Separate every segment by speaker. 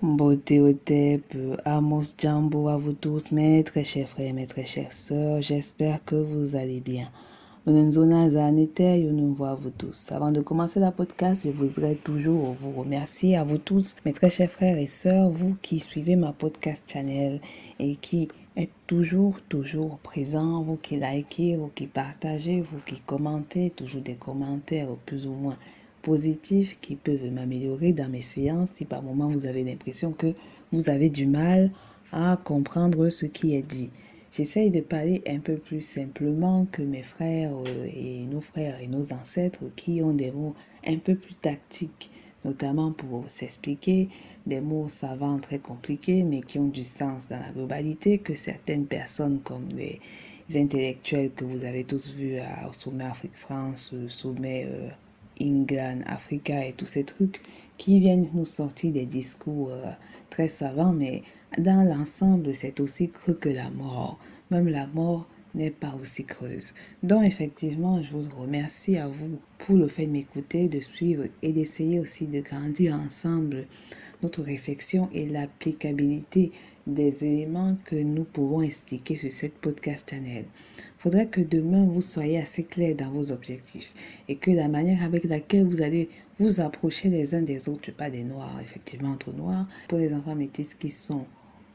Speaker 1: Beauté Otep, Amos Jambo à vous tous, mes très chers frères, mes très chères sœurs, j'espère que vous allez bien. Nous voit à vous tous. Avant de commencer la podcast, je voudrais toujours vous remercier à vous tous, mes très chers frères et sœurs, vous qui suivez ma podcast channel et qui êtes toujours présents, vous qui likez, vous qui partagez, vous qui commentez, toujours des commentaires plus ou moins positifs qui peuvent m'améliorer dans mes séances si par moment vous avez l'impression que vous avez du mal à comprendre ce qui est dit. J'essaye de parler un peu plus simplement que mes frères et nos ancêtres qui ont des mots un peu plus tactiques, notamment pour s'expliquer, des mots savants très compliqués mais qui ont du sens dans la globalité que certaines personnes comme les intellectuels que vous avez tous vus au sommet Afrique-France, au sommet England, Africa et tous ces trucs qui viennent nous sortir des discours très savants, mais dans l'ensemble, c'est aussi creux que la mort. Même la mort n'est pas aussi creuse. Donc, effectivement, je vous remercie à vous pour le fait de m'écouter, de suivre et d'essayer aussi de grandir ensemble notre réflexion et l'applicabilité des éléments que nous pouvons expliquer sur cette podcast channel. Il faudrait que demain, vous soyez assez clair dans vos objectifs et que la manière avec laquelle vous allez vous approcher les uns des autres, pas des noirs, effectivement, entre noirs, pour les enfants métis qui sont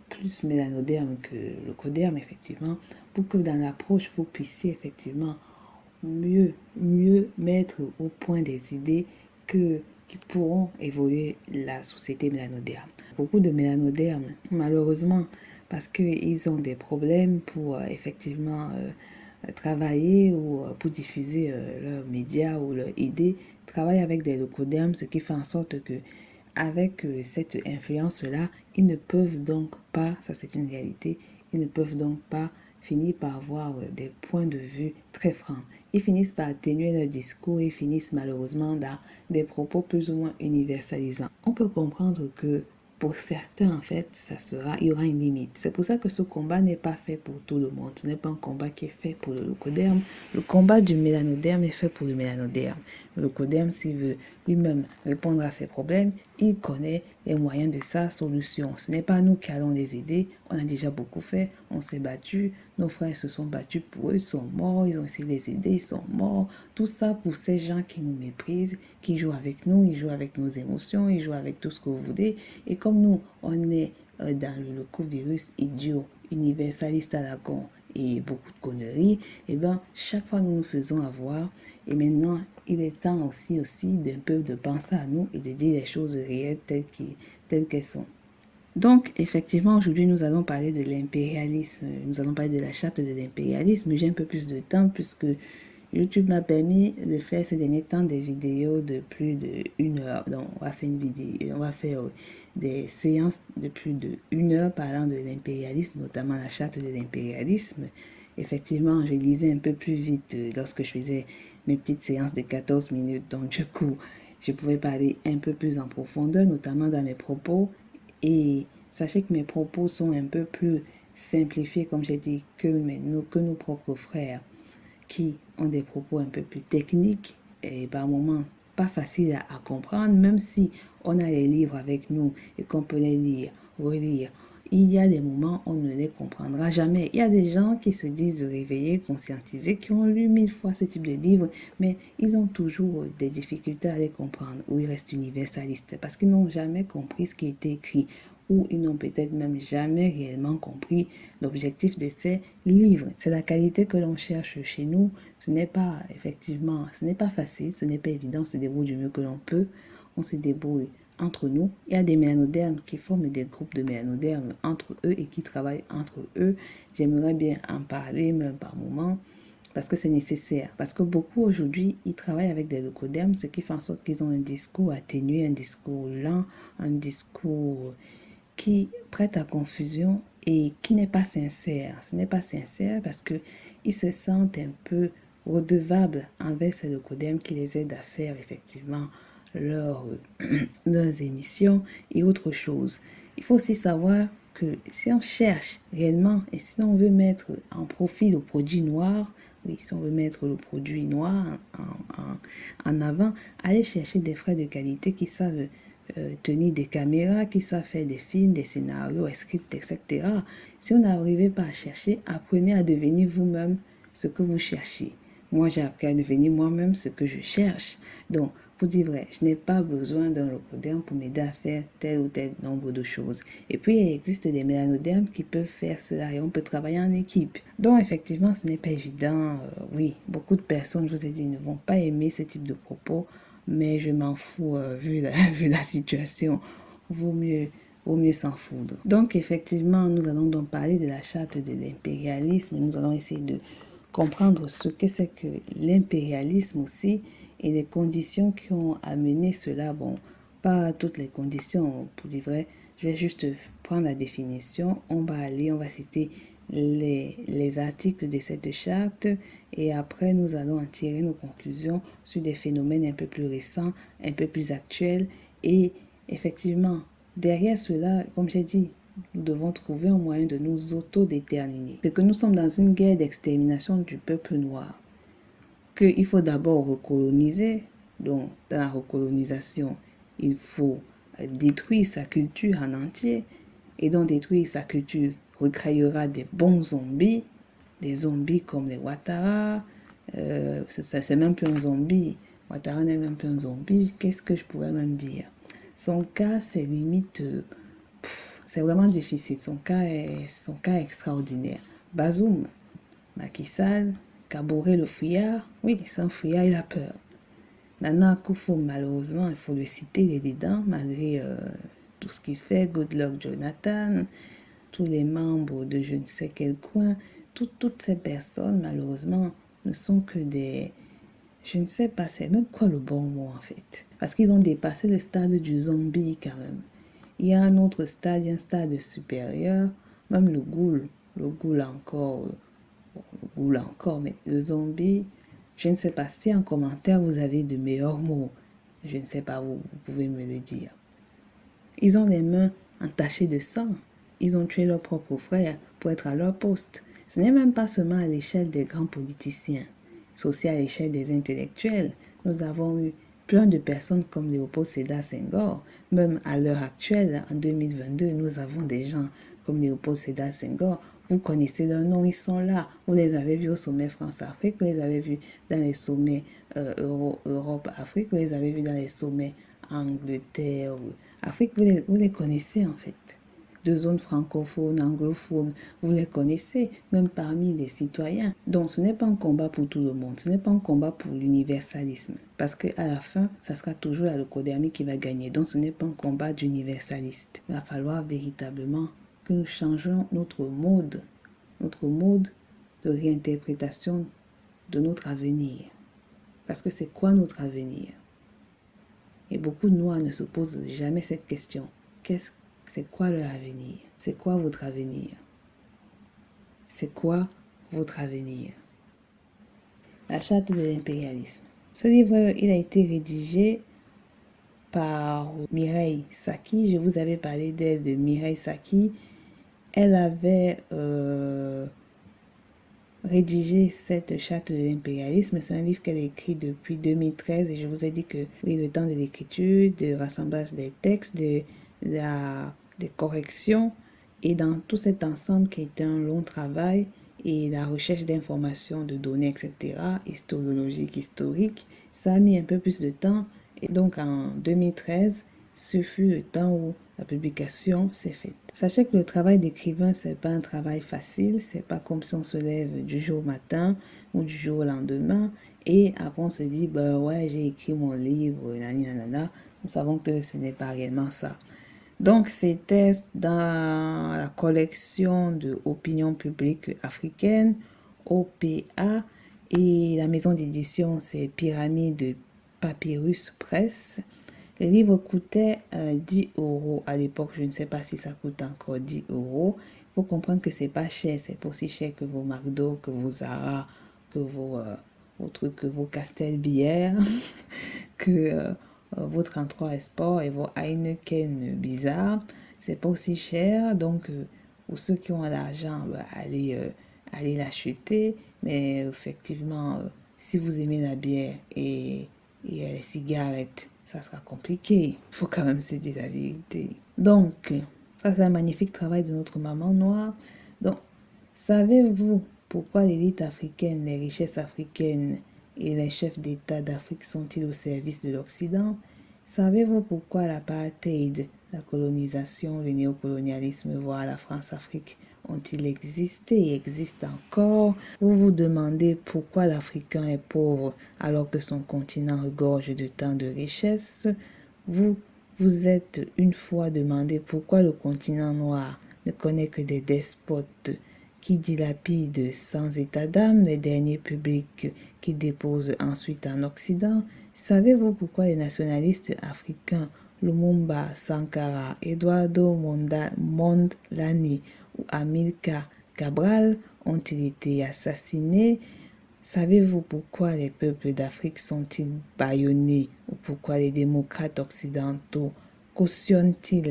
Speaker 1: plus mélanodermes que le coderme, effectivement, pour que dans l'approche, vous puissiez effectivement mieux mettre au point des idées qui pourront évoluer la société mélanoderme. Beaucoup de mélanodermes, malheureusement, parce qu'ils ont des problèmes pour effectivement travailler ou pour diffuser leurs médias ou leurs idées, travaillent avec des leucodermes, ce qui fait en sorte que avec cette influence-là, ils ne peuvent donc pas, ça c'est une réalité, ils ne peuvent donc pas finir par avoir des points de vue très francs. Ils finissent par atténuer leur discours et finissent malheureusement dans des propos plus ou moins universalisants. On peut comprendre que pour certains, en fait, il y aura une limite. C'est pour ça que ce combat n'est pas fait pour tout le monde. Ce n'est pas un combat qui est fait pour le leucoderme. Le combat du mélanoderme est fait pour le mélanoderme. Le leucoderme, s'il veut lui-même répondre à ses problèmes, il connaît les moyens de sa solution. Ce n'est pas nous qui allons les aider. On a déjà beaucoup fait. On s'est battu. Nos frères se sont battus pour eux. Ils sont morts. Ils ont essayé de les aider. Ils sont morts. Tout ça pour ces gens qui nous méprisent, qui jouent avec nous. Ils jouent avec nos émotions. Ils jouent avec tout ce que vous voulez. Et comme nous, on est dans le virus idiot, universaliste à la con et beaucoup de conneries, et bien chaque fois nous nous faisons avoir. Et maintenant, il est temps aussi d'un peu de penser à nous et de dire les choses réelles telles qu'elles sont. Donc, effectivement, aujourd'hui, nous allons parler de l'impérialisme. Nous allons parler de la charte de l'impérialisme. J'ai un peu plus de temps puisque YouTube m'a permis de faire ces derniers temps des vidéos de plus de 1 heure. Donc, on va faire des séances de plus de 1 heure parlant de l'impérialisme, notamment la charte de l'impérialisme. Effectivement, je lisais un peu plus vite lorsque je faisais mes petites séances de 14 minutes. Donc, du coup, je pouvais parler un peu plus en profondeur, notamment dans mes propos. Et sachez que mes propos sont un peu plus simplifiés, comme j'ai dit, que nos propres frères qui ont des propos un peu plus techniques et par moments pas faciles à comprendre, même si on a les livres avec nous et qu'on peut les lire, relire. Il y a des moments où on ne les comprendra jamais. Il y a des gens qui se disent réveillés, conscientisés, qui ont lu 1000 fois ce type de livre, mais ils ont toujours des difficultés à les comprendre, ou ils restent universalistes, parce qu'ils n'ont jamais compris ce qui était écrit, ou ils n'ont peut-être même jamais réellement compris l'objectif de ces livres. C'est la qualité que l'on cherche chez nous. Ce n'est pas, effectivement, ce n'est pas facile, ce n'est pas évident, on se débrouille du mieux que l'on peut. On se débrouille entre nous. Il y a des mélanodermes qui forment des groupes de mélanodermes entre eux et qui travaillent entre eux. J'aimerais bien en parler même par moment parce que c'est nécessaire. Parce que beaucoup aujourd'hui, ils travaillent avec des leucodermes, ce qui fait en sorte qu'ils ont un discours atténué, un discours lent, un discours qui prête à confusion et qui n'est pas sincère. Ce n'est pas sincère parce qu'ils se sentent un peu redevables envers ces leucodermes qui les aident à faire effectivement leurs émissions et autre chose. Il faut aussi savoir que si on cherche réellement et si on veut mettre en profit le produit noir, oui, si on veut mettre le produit noir en avant, aller chercher des frères de qualité qui savent tenir des caméras, qui savent faire des films, des scénarios, des scripts, etc. Si vous n'arrivez pas à chercher, apprenez à devenir vous-même ce que vous cherchez. Moi, j'ai appris à devenir moi-même ce que je cherche. Donc, pour dire vrai, je n'ai pas besoin d'un locoderme pour m'aider à faire tel ou tel nombre de choses. Et puis, il existe des mélanodermes qui peuvent faire cela et on peut travailler en équipe. Donc, effectivement, ce n'est pas évident. Oui, beaucoup de personnes, je vous ai dit, ne vont pas aimer ce type de propos, mais je m'en fous vu la situation. Vaut mieux s'en foutre. Donc, effectivement, nous allons donc parler de la charte de l'impérialisme. Nous allons essayer de comprendre ce que c'est que l'impérialisme aussi et les conditions qui ont amené cela. Bon, pas toutes les conditions, pour dire vrai. Je vais juste prendre la définition. On va citer les articles de cette charte et après nous allons en tirer nos conclusions sur des phénomènes un peu plus récents, un peu plus actuels et effectivement, derrière cela, comme j'ai dit, nous devons trouver un moyen de nous autodéterminer. C'est que nous sommes dans une guerre d'extermination du peuple noir, qu'il faut d'abord recoloniser. Donc, dans la recolonisation, il faut détruire sa culture en entier. Et donc, détruire sa culture recréera des bons zombies, des zombies comme les Ouattara. C'est même plus un zombie. Ouattara n'est même plus un zombie. Qu'est-ce que je pourrais même dire? Son cas, c'est limite... c'est vraiment difficile. Son cas est extraordinaire. Bazoum, Macky Sall, Kaboré le fuyard. Oui, c'est un fuyard, il a peur. Nana Akufo, malheureusement, il faut le citer, il est dedans, malgré tout ce qu'il fait. Good luck Jonathan, tous les membres de je ne sais quel coin, toutes ces personnes, malheureusement, ne sont que des... Je ne sais pas, c'est même quoi le bon mot en fait. Parce qu'ils ont dépassé le stade du zombie quand même. Il y a un autre stade, un stade supérieur, même le ghoul encore, le ghoul encore, mais le zombie, je ne sais pas si en commentaire vous avez de meilleurs mots. Je ne sais pas, vous pouvez me le dire. Ils ont les mains entachées de sang. Ils ont tué leurs propres frères pour être à leur poste. Ce n'est même pas seulement à l'échelle des grands politiciens. C'est aussi à l'échelle des intellectuels. Nous avons eu plein de personnes comme Léopold Sédar Senghor. Même à l'heure actuelle, en 2022, nous avons des gens comme Léopold Sédar Senghor. Vous connaissez leurs noms, ils sont là. Vous les avez vus au sommet France-Afrique, vous les avez vus dans les sommets Europe-Afrique, vous les avez vus dans les sommets Angleterre, Afrique, vous les connaissez en fait. De zones francophones, anglophones, vous les connaissez, même parmi les citoyens. Donc ce n'est pas un combat pour tout le monde, ce n'est pas un combat pour l'universalisme. Parce qu'à la fin, ça sera toujours la leucodermie qui va gagner. Donc ce n'est pas un combat d'universaliste. Il va falloir véritablement que nous changions notre mode de réinterprétation de notre avenir. Parce que c'est quoi notre avenir? Et beaucoup de Noirs ne se posent jamais cette question. C'est quoi leur avenir? C'est quoi votre avenir? C'est quoi votre avenir? La charte de l'impérialisme. Ce livre, il a été rédigé par Mireille Saki. Je vous avais parlé d'elle, de Mireille Saki. Elle avait rédigé cette charte de l'impérialisme. C'est un livre qu'elle a écrit depuis 2013 et je vous ai dit que oui, le temps de l'écriture, du rassemblage des textes, des corrections et dans tout cet ensemble qui a été un long travail et la recherche d'informations, de données, etc., historique, ça a mis un peu plus de temps et donc en 2013, ce fut le temps où la publication s'est faite. Sachez que le travail d'écrivain, c'est pas un travail facile, c'est pas comme si on se lève du jour au matin ou du jour au lendemain et après on se dit, bah ouais, j'ai écrit mon livre, nanana. Nous savons que ce n'est pas réellement ça. Donc, c'était dans la collection de Opinion publique africaine, OPA, et la maison d'édition, c'est Pyramide Papyrus Press. Les livres coûtaient 10 euros à l'époque. Je ne sais pas si ça coûte encore 10 euros. Il faut comprendre que c'est pas cher. C'est pas aussi cher que vos McDo, que vos Zara, que vos trucs, que vos Castel Bière, que vos 33 Sport et vos Heineken bizarres. C'est pas aussi cher. Donc, pour ceux qui ont l'argent, allez l'acheter. Mais effectivement, si vous aimez la bière et les cigarettes, ça sera compliqué. Il faut quand même se dire la vérité. Donc, ça c'est un magnifique travail de notre maman noire. Donc, savez-vous pourquoi l'élite africaine, les richesses africaines et les chefs d'État d'Afrique sont-ils au service de l'Occident? Savez-vous pourquoi l'apartheid, la colonisation, le néocolonialisme, voire la France-Afrique ont-ils existé et existent encore? Vous vous demandez pourquoi l'Africain est pauvre alors que son continent regorge de tant de richesses? Vous vous êtes une fois demandé pourquoi le continent noir ne connaît que des despotes qui dilapident sans état d'âme les derniers publics qui déposent ensuite en Occident? Savez-vous pourquoi les nationalistes africains Lumumba, Sankara, Eduardo Mondlane ou Amilcar Cabral ont-ils été assassinés? Savez-vous pourquoi les peuples d'Afrique sont-ils bâillonnés ou pourquoi les démocrates occidentaux cautionnent-ils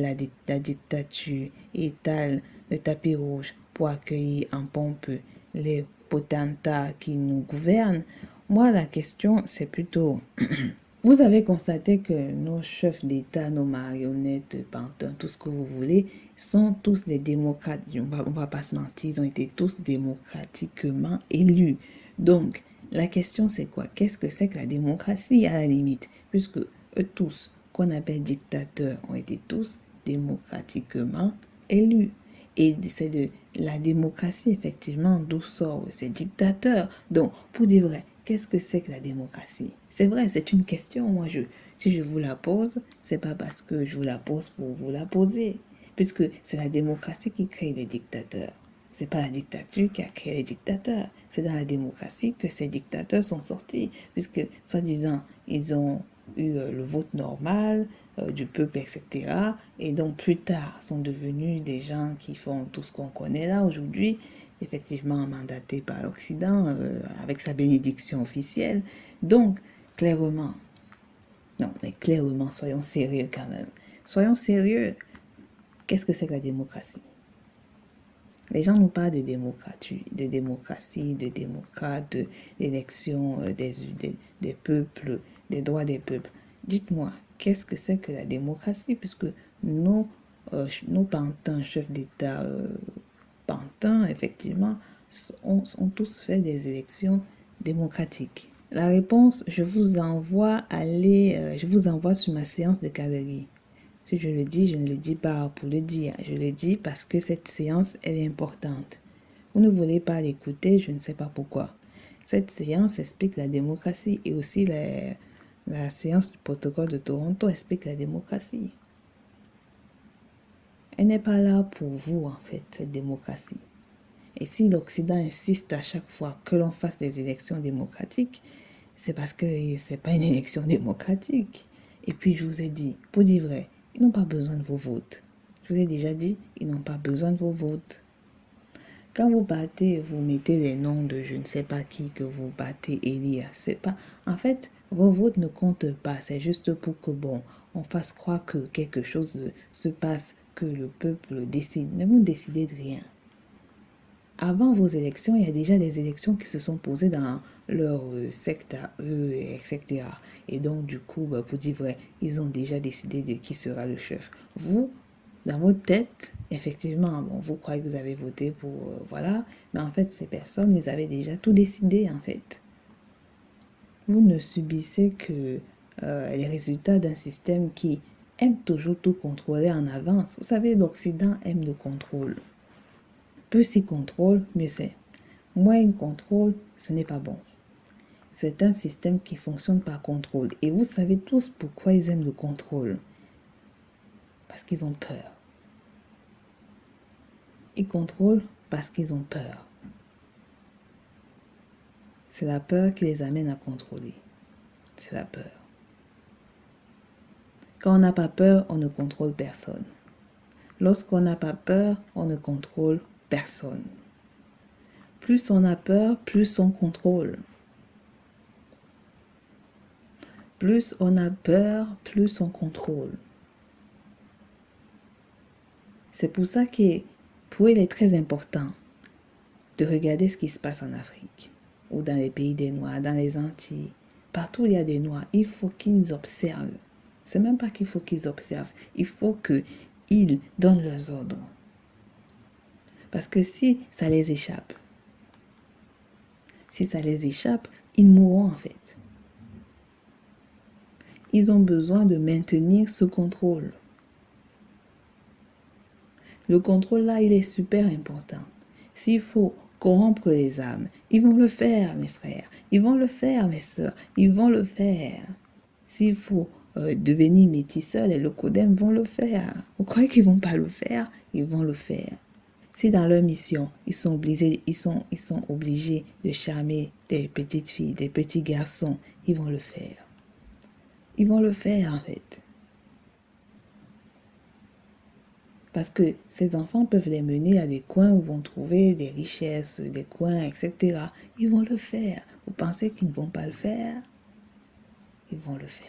Speaker 1: la dictature et étalent le tapis rouge pour accueillir en pompe les potentats qui nous gouvernent? Moi, la question, c'est plutôt... Vous avez constaté que nos chefs d'État, nos marionnettes, pantins, tout ce que vous voulez, sont tous des démocrates. On va pas se mentir, ils ont été tous démocratiquement élus. Donc, la question c'est quoi? Qu'est-ce que c'est que la démocratie à la limite? Puisque eux tous, qu'on appelle dictateurs, ont été tous démocratiquement élus. Et c'est de la démocratie, effectivement, d'où sortent ces dictateurs. Donc, pour dire vrai, qu'est-ce que c'est que la démocratie? C'est vrai, c'est une question. Moi, si je vous la pose, c'est pas parce que je vous la pose pour vous la poser. Puisque c'est la démocratie qui crée les dictateurs. C'est pas la dictature qui a créé les dictateurs. C'est dans la démocratie que ces dictateurs sont sortis. Puisque, soi-disant, ils ont eu le vote normal du peuple, etc. Et donc, plus tard, sont devenus des gens qui font tout ce qu'on connaît là aujourd'hui, effectivement mandatés par l'Occident, avec sa bénédiction officielle. Donc, clairement, non, mais clairement, soyons sérieux quand même. Soyons sérieux. Qu'est-ce que c'est que la démocratie? Les gens nous parlent de démocratie, de démocrates, d'élections des peuples, des droits des peuples. Dites-moi, qu'est-ce que c'est que la démocratie? Puisque nos pantins, chefs d'État, pantins, effectivement, ont tous fait des élections démocratiques. La réponse, je vous envoie sur ma séance de cavalerie. Si je le dis, je ne le dis pas pour le dire. Je le dis parce que cette séance, elle est importante. Vous ne voulez pas l'écouter, je ne sais pas pourquoi. Cette séance explique la démocratie et aussi la séance du protocole de Toronto explique la démocratie. Elle n'est pas là pour vous, en fait, cette démocratie. Et si l'Occident insiste à chaque fois que l'on fasse des élections démocratiques, c'est parce que ce n'est pas une élection démocratique. Et puis, je vous ai dit, pour dire vrai, ils n'ont pas besoin de vos votes. Je vous ai déjà dit, ils n'ont pas besoin de vos votes. Quand vous battez, vous mettez les noms de je ne sais pas qui que vous battez élire. C'est pas... En fait, vos votes ne comptent pas. C'est juste pour que, on fasse croire que quelque chose se passe, que le peuple décide. Mais vous ne décidez de rien. Avant vos élections, il y a déjà des élections qui se sont posées dans leur secte à eux, etc. Et donc, du coup, pour dire vrai, ils ont déjà décidé de qui sera le chef. Vous, dans votre tête, effectivement, vous croyez que vous avez voté pour... voilà. Mais en fait, ces personnes, ils avaient déjà tout décidé, en fait. Vous ne subissez que les résultats d'un système qui aime toujours tout contrôler en avance. Vous savez, l'Occident aime le contrôle. Plus il contrôle, mieux c'est. Moins il contrôle, ce n'est pas bon. C'est un système qui fonctionne par contrôle. Et vous savez tous pourquoi ils aiment le contrôle. Parce qu'ils ont peur. Ils contrôlent parce qu'ils ont peur. C'est la peur qui les amène à contrôler. C'est la peur. Quand on n'a pas peur, on ne contrôle personne. Lorsqu'on n'a pas peur, on ne contrôle personne. Plus on a peur, plus on contrôle. Plus on a peur, plus on contrôle. C'est pour ça que pour il est très important de regarder ce qui se passe en Afrique ou dans les pays des Noirs, dans les Antilles. Partout où il y a des Noirs, il faut qu'ils observent C'est même pas qu'il faut qu'ils observent. Il faut qu'ils donnent leurs ordres. Parce que si ça les échappe, ils mourront en fait. Ils ont besoin de maintenir ce contrôle. Le contrôle là, il est super important. S'il faut corrompre les âmes, ils vont le faire, mes frères. Ils vont le faire, mes sœurs. Ils vont le faire. S'il faut devenir métisseurs, les locodèmes vont le faire. Vous croyez qu'ils vont pas le faire? Ils vont le faire. Si dans leur mission, ils sont obligés de charmer des petites filles, des petits garçons, ils vont le faire. Ils vont le faire en fait. Parce que ces enfants peuvent les mener à des coins où ils vont trouver des richesses, des coins, etc. Ils vont le faire. Vous pensez qu'ils ne vont pas le faire? Ils vont le faire.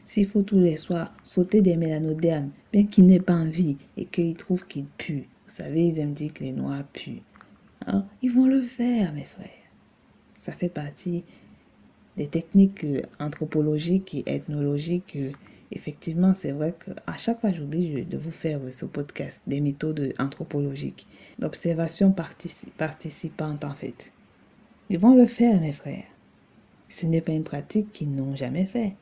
Speaker 1: S'il faut tous les soirs sauter des mélanodermes, bien qu'ils n'aient pas envie et qu'ils trouvent qu'ils puent. Vous savez, ils aiment dire que les noirs puent. Hein? Ils vont le faire, mes frères. Ça fait partie des techniques anthropologiques et ethnologiques. Effectivement, c'est vrai qu'à chaque fois, j'oublie de vous faire ce podcast, des méthodes anthropologiques, d'observation participante en fait. Ils vont le faire, mes frères. Ce n'est pas une pratique qu'ils n'ont jamais fait.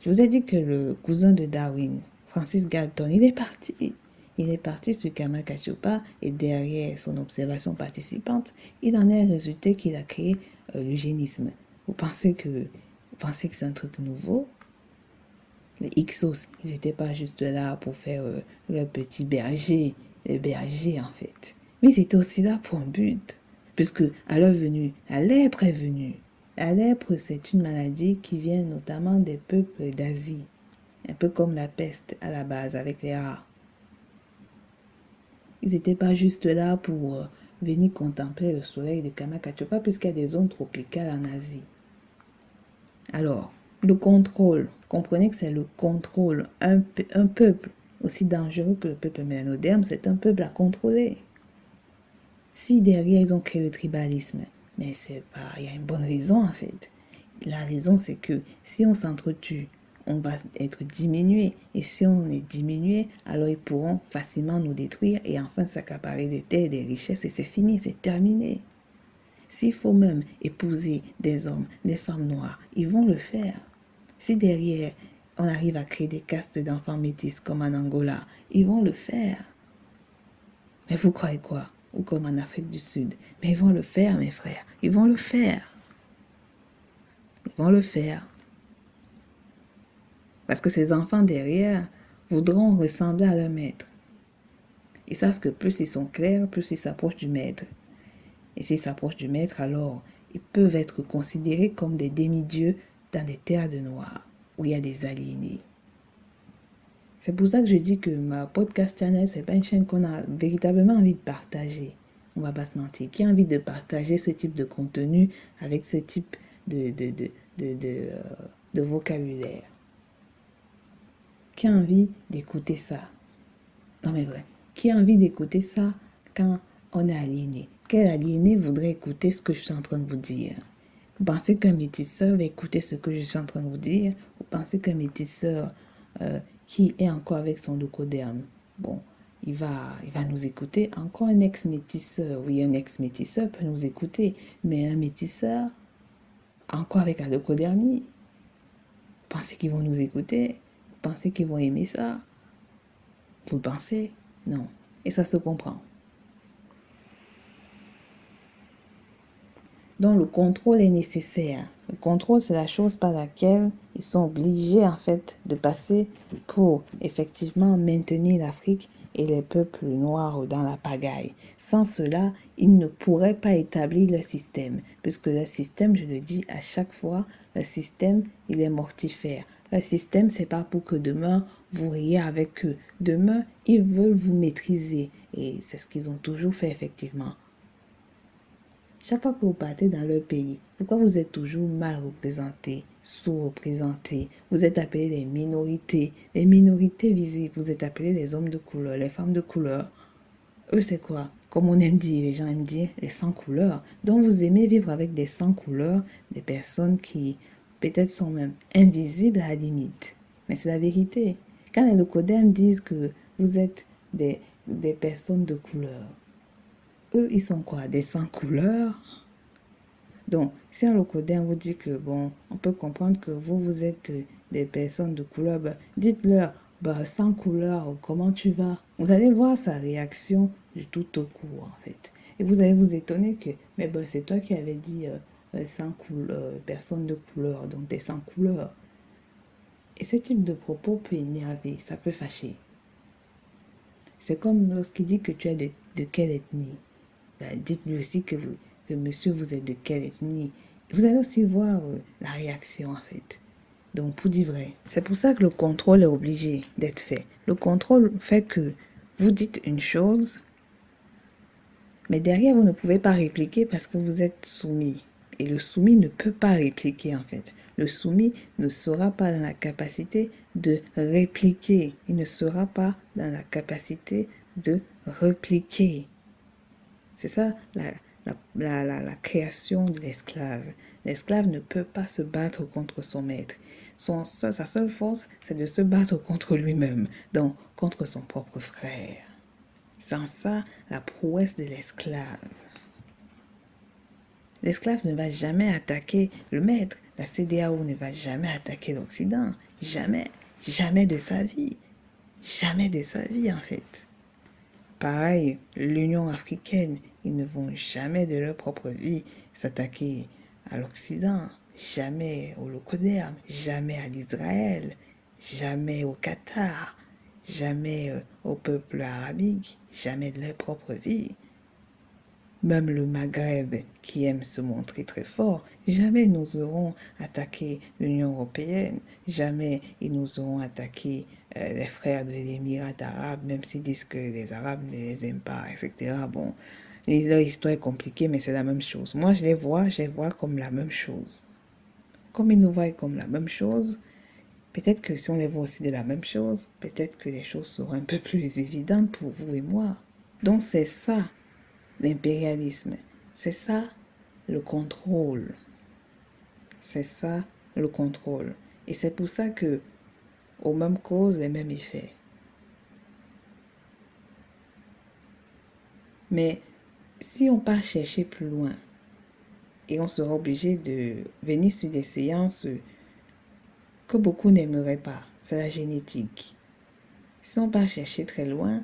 Speaker 1: Je vous ai dit que le cousin de Darwin, Francis Galton, il est parti. Il est parti sur Kamakachupa et derrière son observation participante, il en est résulté qu'il a créé l'eugénisme. Vous pensez que c'est un truc nouveau? Les Hyksos, ils n'étaient pas juste là pour faire leur petit berger, les bergers en fait. Mais ils étaient aussi là pour un but. Puisque à leur venue, la lèpre est venue. La lèpre, c'est une maladie qui vient notamment des peuples d'Asie. Un peu comme la peste à la base avec les rats. Ils n'étaient pas juste là pour venir contempler le soleil de Kamakachupa puisqu'il y a des zones tropicales en Asie. Alors, le contrôle, comprenez que c'est le contrôle. Un peuple aussi dangereux que le peuple mélanoderme, c'est un peuple à contrôler. Si derrière ils ont créé le tribalisme, mais c'est pas, il y a une bonne raison en fait. La raison c'est que si on s'entretue, on va être diminué. Et si on est diminué, alors ils pourront facilement nous détruire et enfin s'accaparer des terres, des richesses et c'est fini, c'est terminé. S'il faut même épouser des hommes, des femmes noires, ils vont le faire. Si derrière on arrive à créer des castes d'enfants métis comme en Angola, ils vont le faire. Mais vous croyez quoi? Ou comme en Afrique du Sud. Mais ils vont le faire, mes frères. Ils vont le faire. Ils vont le faire. Parce que ces enfants derrière voudront ressembler à leur maître. Ils savent que plus ils sont clairs, plus ils s'approchent du maître. Et s'ils s'approchent du maître, alors ils peuvent être considérés comme des demi-dieux dans des terres de noirs, où il y a des aliénés. C'est pour ça que je dis que ma podcast channel, c'est pas une chaîne qu'on a véritablement envie de partager. On va pas se mentir. Qui a envie de partager ce type de contenu avec ce type de vocabulaire? Qui a envie d'écouter ça? Non mais vrai. Qui a envie d'écouter ça quand on est aliéné? Quel aliéné voudrait écouter ce que je suis en train de vous dire? Vous pensez qu'un métisseur va écouter ce que je suis en train de vous dire? Vous pensez qu'un métisseur qui est encore avec son leucoderme, bon, il va nous écouter? Encore un ex-métisseur, oui, un ex-métisseur peut nous écouter, mais un métisseur, encore avec la leucodermie, vous pensez qu'ils vont nous écouter? Vous pensez qu'ils vont aimer ça? Vous le pensez? Non. Et ça se comprend. Donc le contrôle est nécessaire. Le contrôle, c'est la chose par laquelle ils sont obligés en fait de passer pour effectivement maintenir l'Afrique et les peuples noirs dans la pagaille. Sans cela, ils ne pourraient pas établir leur système. Puisque leur système, je le dis à chaque fois, le système, il est mortifère. Le système, c'est pas pour que demain, vous riez avec eux. Demain, ils veulent vous maîtriser. Et c'est ce qu'ils ont toujours fait effectivement. Chaque fois que vous partez dans leur pays, pourquoi vous êtes toujours mal représentés, sous-représentés? Vous êtes appelés les minorités visibles. Vous êtes appelés les hommes de couleur, les femmes de couleur. Eux, c'est quoi? comme on aime dire, les gens aiment dire, les sans couleurs. Donc vous aimez vivre avec des sans couleurs, des personnes qui peut-être sont même invisibles à la limite. Mais c'est la vérité. Quand les locodèmes disent que vous êtes des personnes de couleur, eux, ils sont quoi? Des sans couleurs? Donc, si un locodème vous dit que, bon, on peut comprendre que vous êtes des personnes de couleur, ben, dites-leur, ben, sans couleur, comment tu vas? Vous allez voir sa réaction du tout au coup, en fait. Et vous allez vous étonner que, mais ben, c'est toi qui avais dit sans couleur, personne de couleur, donc t'es sans couleur. Et ce type de propos peut énerver, ça peut fâcher. C'est comme lorsqu'il dit que tu es de quelle ethnie. Ben, dites-lui aussi que monsieur, vous êtes de quelle ethnie. Vous allez aussi voir la réaction, en fait. Donc, pour dire vrai, c'est pour ça que le contrôle est obligé d'être fait. Le contrôle fait que vous dites une chose, mais derrière, vous ne pouvez pas répliquer parce que vous êtes soumis. Et le soumis ne peut pas répliquer, en fait. Le soumis ne sera pas dans la capacité de répliquer. Il ne sera pas dans la capacité de répliquer. C'est ça la création de l'esclave. L'esclave ne peut pas se battre contre son maître. Sa seule force, c'est de se battre contre lui-même, donc contre son propre frère. Sans ça, la prouesse de l'esclave. L'esclave ne va jamais attaquer le maître. La CEDEAO ne va jamais attaquer l'Occident. Jamais. Jamais de sa vie. Jamais de sa vie, en fait. Pareil, l'Union africaine, ils ne vont jamais de leur propre vie s'attaquer à l'Occident, jamais au Locodème, jamais à l'Israël, jamais au Qatar, jamais au peuple arabique, jamais de leur propre vie. Même le Maghreb, qui aime se montrer très fort, jamais nous aurons attaqué l'Union européenne, jamais ils nous auront attaqué les frères de l'Émirat arabe, même s'ils disent que les Arabes ne les aiment pas, etc. Bon, leur histoire est compliquée, mais c'est la même chose. Moi, je les vois comme la même chose. Comme ils nous voient comme la même chose, peut-être que si on les voit aussi de la même chose, peut-être que les choses seront un peu plus évidentes pour vous et moi. Donc c'est ça l'impérialisme. C'est ça le contrôle. C'est ça le contrôle. Et c'est pour ça que, aux mêmes causes, les mêmes effets. Mais si on part chercher plus loin, et on sera obligé de venir sur des séances que beaucoup n'aimeraient pas, c'est la génétique. Si on part chercher très loin,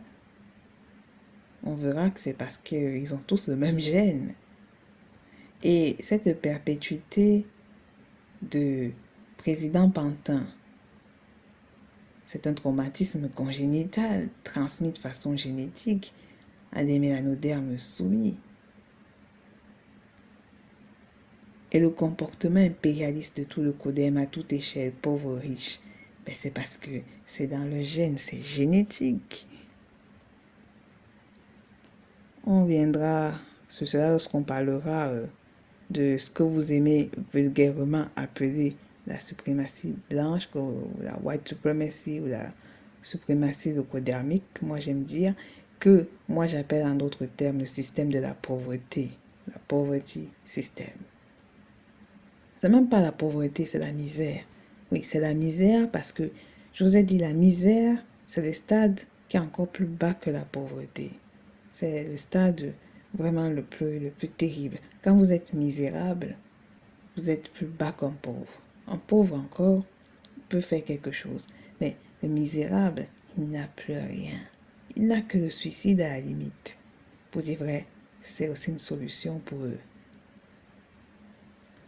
Speaker 1: on verra que c'est parce qu'ils ont tous le même gène. Et cette perpétuité de président Pantin, c'est un traumatisme congénital transmis de façon génétique à des mélanodermes soumis. Et le comportement impérialiste de tout le codème à toute échelle, pauvre ou riche, ben c'est parce que c'est dans le gène, c'est génétique. On viendra sur cela lorsqu'on parlera de ce que vous aimez vulgairement appeler la suprématie blanche, la white supremacy ou la suprématie leucodermique. Moi, j'aime dire que moi, j'appelle en d'autres termes le système de la pauvreté, la poverty system. C'est même pas la pauvreté, c'est la misère. Oui, c'est la misère parce que, je vous ai dit, la misère, c'est le stade qui est encore plus bas que la pauvreté. C'est le stade vraiment le plus terrible. Quand vous êtes misérable, vous êtes plus bas qu'un pauvre. Un pauvre encore peut faire quelque chose. Mais le misérable, il n'a plus rien. Il n'a que le suicide à la limite. Pour dire vrai, c'est aussi une solution pour eux.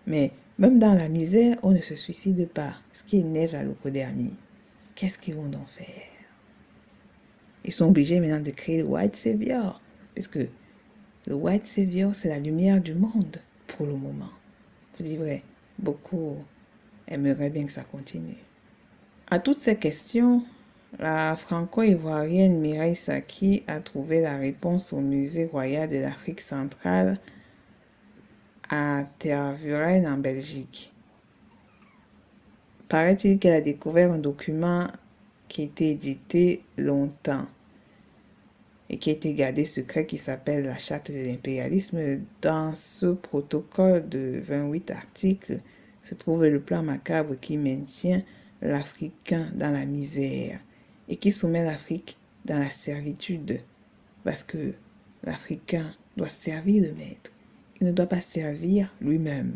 Speaker 1: Mais même dans la misère, on ne se suicide pas. Ce qui énerve la leucodermie. Qu'est-ce qu'ils vont en faire? Ils sont obligés maintenant de créer le White Savior. Parce que le White Savior, c'est la lumière du monde pour le moment. Pour dire vrai, beaucoup aimeraient bien que ça continue. À toutes ces questions, la franco-ivoirienne Mireille Saki a trouvé la réponse au musée royal de l'Afrique centrale à Tervuren en Belgique. Paraît-il qu'elle a découvert un document qui a été édité longtemps et qui a été gardé secret, qui s'appelle la charte de l'impérialisme. Dans ce protocole de 28 articles se trouve le plan macabre qui maintient l'Africain dans la misère et qui soumet l'Afrique dans la servitude, parce que l'Africain doit servir le maître. Il ne doit pas servir lui-même.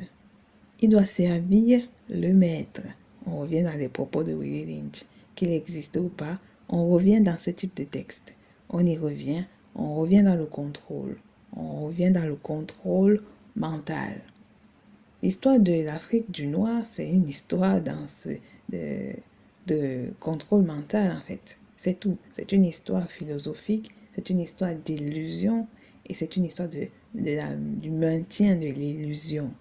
Speaker 1: Il doit servir le maître. On revient dans les propos de Willie Lynch. Qu'il existe ou pas, on revient dans ce type de texte. On y revient, on revient dans le contrôle. On revient dans le contrôle mental. L'histoire de l'Afrique du Noir, c'est une histoire de contrôle mental, en fait. C'est tout. C'est une histoire philosophique, c'est une histoire d'illusion et c'est une histoire du maintien de l'illusion.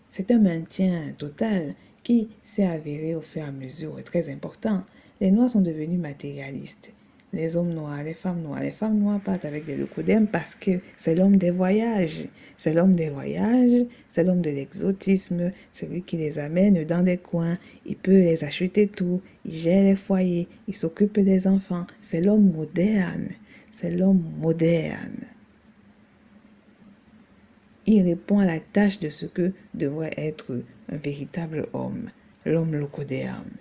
Speaker 1: C'est un maintien total qui s'est avéré au fur et à mesure très important. Les Noirs sont devenus matérialistes. Les hommes noirs, les femmes noires partent avec des leucodèmes parce que c'est l'homme des voyages. C'est l'homme des voyages, c'est l'homme de l'exotisme, c'est lui qui les amène dans des coins. Il peut les acheter tout, il gère les foyers, il s'occupe des enfants. C'est l'homme moderne, c'est l'homme moderne. Il répond à la tâche de ce que devrait être un véritable homme, l'homme leucodéame.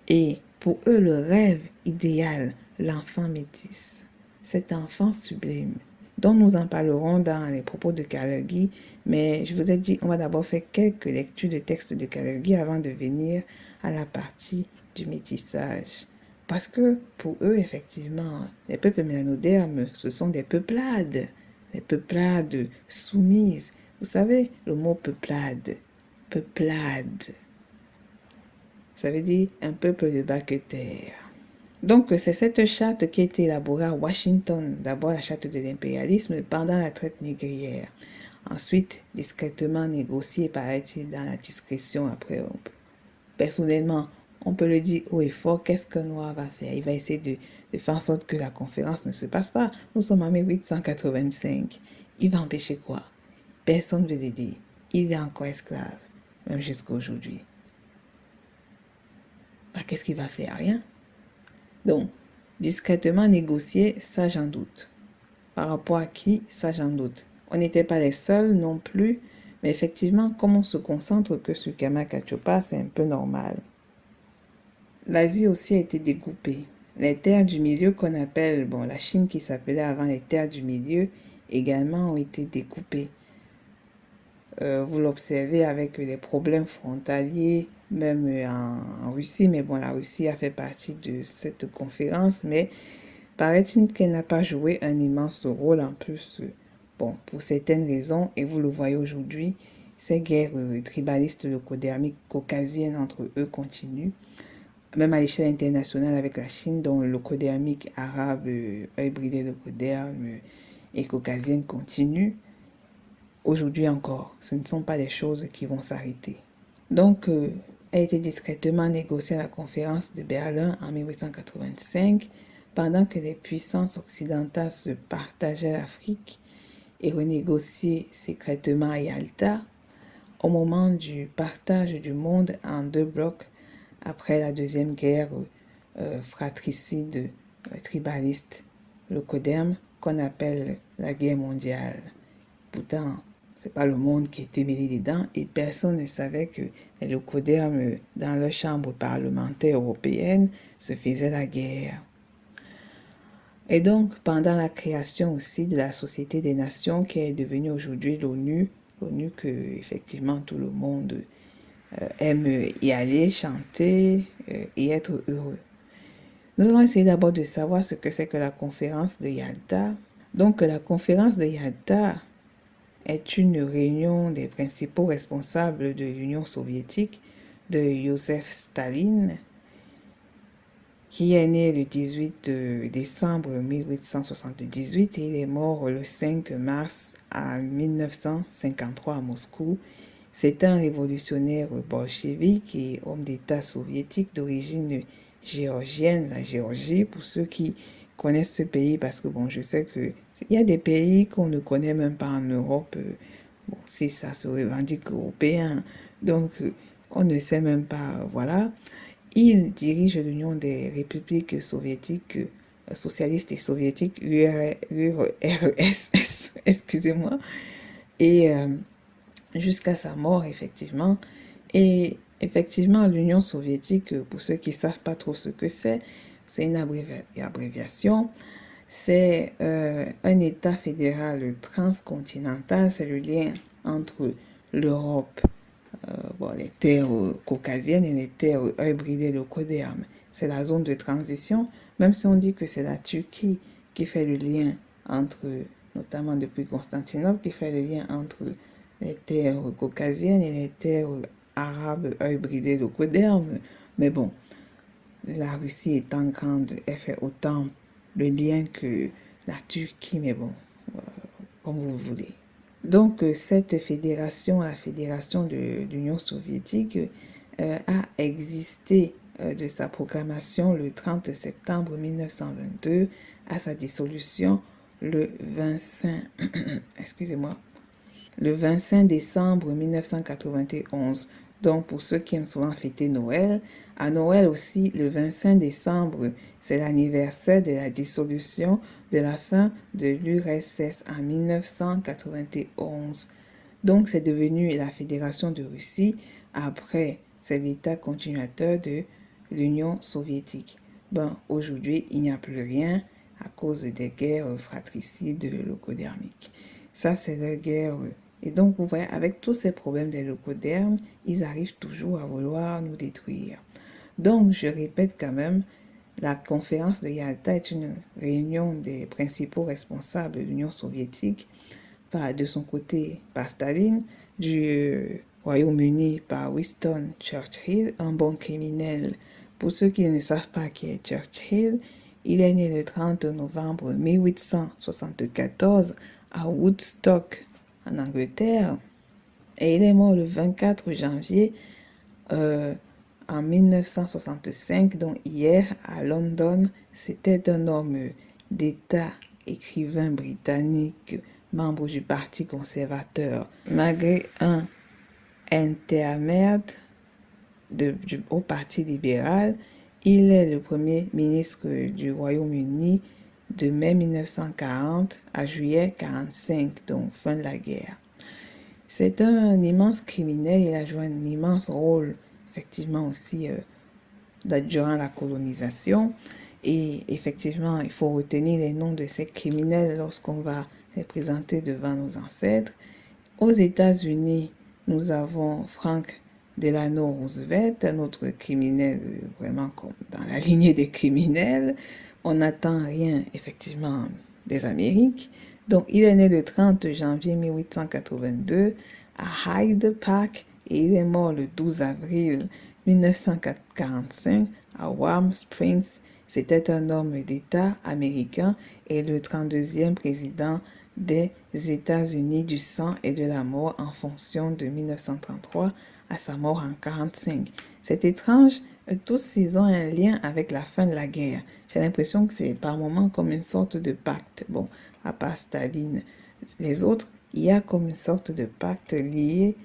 Speaker 1: Et pour eux, le rêve idéal, l'enfant métis, cet enfant sublime, dont nous en parlerons dans les propos de Kalergi, mais je vous ai dit, on va d'abord faire quelques lectures de textes de Kalergi avant de venir à la partie du métissage. Parce que pour eux, effectivement, les peuples mélanodermes, ce sont des peuplades soumises. Vous savez, le mot peuplade, ça veut dire un peuple de bas que terre. Donc, c'est cette charte qui a été élaborée à Washington. D'abord, la charte de l'impérialisme pendant la traite négrière. Ensuite, discrètement négociée, paraît-il, dans la discrétion après. Personnellement, on peut le dire haut et fort, qu'est-ce qu'un noir va faire? Il va essayer de faire en sorte que la conférence ne se passe pas. Nous sommes en 1885. Il va empêcher quoi? Personne ne veut l'aider. Il est encore esclave, même jusqu'à aujourd'hui. Qu'est-ce qu'il va faire? Rien. Donc, discrètement négocier, ça j'en doute. Par rapport à qui, ça j'en doute. On n'était pas les seuls non plus, mais effectivement, comme on se concentre que sur Kamakachopa, c'est un peu normal. L'Asie aussi a été découpée. Les terres du milieu qu'on appelle, la Chine qui s'appelait avant les terres du milieu, également ont été découpées. Vous l'observez avec les problèmes frontaliers, même en Russie, mais la Russie a fait partie de cette conférence, mais paraît-il qu'elle n'a pas joué un immense rôle en plus, pour certaines raisons, et vous le voyez aujourd'hui, ces guerres tribalistes leucodermiques caucasiennes entre eux continuent, même à l'échelle internationale avec la Chine, dont le leucodermique arabe, œil bridé leucoderme et caucasienne continue. Aujourd'hui encore, ce ne sont pas des choses qui vont s'arrêter. Donc, a été discrètement négociée à la conférence de Berlin en 1885, pendant que les puissances occidentales se partageaient l'Afrique, et renégociée secrètement à Yalta, au moment du partage du monde en deux blocs après la deuxième guerre fratricide tribaliste, le Coderme, qu'on appelle la guerre mondiale. Pourtant, c'est pas le monde qui était mêlé dedans et personne ne savait que les leucodermes, dans leur chambre parlementaire européenne, se faisaient la guerre. Et donc, pendant la création aussi de la Société des Nations, qui est devenue aujourd'hui l'ONU que, effectivement, tout le monde aime y aller, chanter et être heureux. Nous allons essayer d'abord de savoir ce que c'est que la conférence de Yalta. Donc, la conférence de Yalta est une réunion des principaux responsables de l'Union soviétique, de Joseph Staline, qui est né le 18 décembre 1878 et il est mort le 5 mars 1953 à Moscou. C'est un révolutionnaire bolchevique et homme d'État soviétique d'origine géorgienne, la Géorgie, pour ceux qui connaissent ce pays, parce que je sais qu'il y a des pays qu'on ne connaît même pas en Europe, si ça se revendique européen, donc on ne sait même pas, voilà. Il dirige l'Union des républiques soviétiques, socialistes et soviétiques, l'URSS, excusez-moi, et jusqu'à sa mort, effectivement. Et effectivement, l'Union soviétique, pour ceux qui ne savent pas trop ce que c'est une abréviation. C'est un État fédéral transcontinental, c'est le lien entre l'Europe, les terres caucasiennes et les terres hybridées de Coderme. C'est la zone de transition, même si on dit que c'est la Turquie qui fait le lien entre, notamment depuis Constantinople, qui fait le lien entre les terres caucasiennes et les terres arabes hybridées de Coderme. Mais bon, la Russie étant grande, elle fait autant le lien que la Turquie, mais bon, comme vous voulez. Donc, cette fédération, la fédération de l'Union soviétique, a existé de sa proclamation le 30 septembre 1922 à sa dissolution le 25, excusez-moi, le 25 décembre 1991. Donc, pour ceux qui aiment souvent fêter Noël, à Noël aussi, le 25 décembre, c'est l'anniversaire de la dissolution de la fin de l'URSS en 1991. Donc, c'est devenu la Fédération de Russie. Après, c'est l'État continuateur de l'Union soviétique. Bon, aujourd'hui, il n'y a plus rien à cause des guerres fratricides locodermiques. Ça, c'est la guerre. Et donc, vous voyez, avec tous ces problèmes des locodermes, ils arrivent toujours à vouloir nous détruire. Donc, je répète quand même, la conférence de Yalta est une réunion des principaux responsables de l'Union soviétique, de son côté par Staline, du Royaume-Uni par Winston Churchill, un bon criminel. Pour ceux qui ne savent pas qui est Churchill, il est né le 30 novembre 1874 à Woodstock, en Angleterre, et il est mort le 24 janvier en 1965, donc hier à London. C'était un homme d'État, écrivain britannique, membre du Parti conservateur. Malgré un intermède au Parti libéral, il est le premier ministre du Royaume-Uni de mai 1940 à juillet 1945, donc fin de la guerre. C'est un immense criminel, il a joué un immense rôle, effectivement aussi, durant la colonisation. Et effectivement, il faut retenir les noms de ces criminels lorsqu'on va les présenter devant nos ancêtres. Aux États-Unis, nous avons Frank Delano Roosevelt, un autre criminel vraiment comme dans la lignée des criminels. On n'attend rien, effectivement, des Amériques. Donc, il est né le 30 janvier 1882 à Hyde Park et il est mort le 12 avril 1945 à Warm Springs. C'était un homme d'État américain et le 32e président des États-Unis du sang et de la mort en fonction de 1933 à sa mort en 1945. C'est étrange, tous ils ont un lien avec la fin de la guerre. J'ai l'impression que c'est par moments comme une sorte de pacte. Bon, à part Staline, les autres, il y a comme une sorte de pacte lié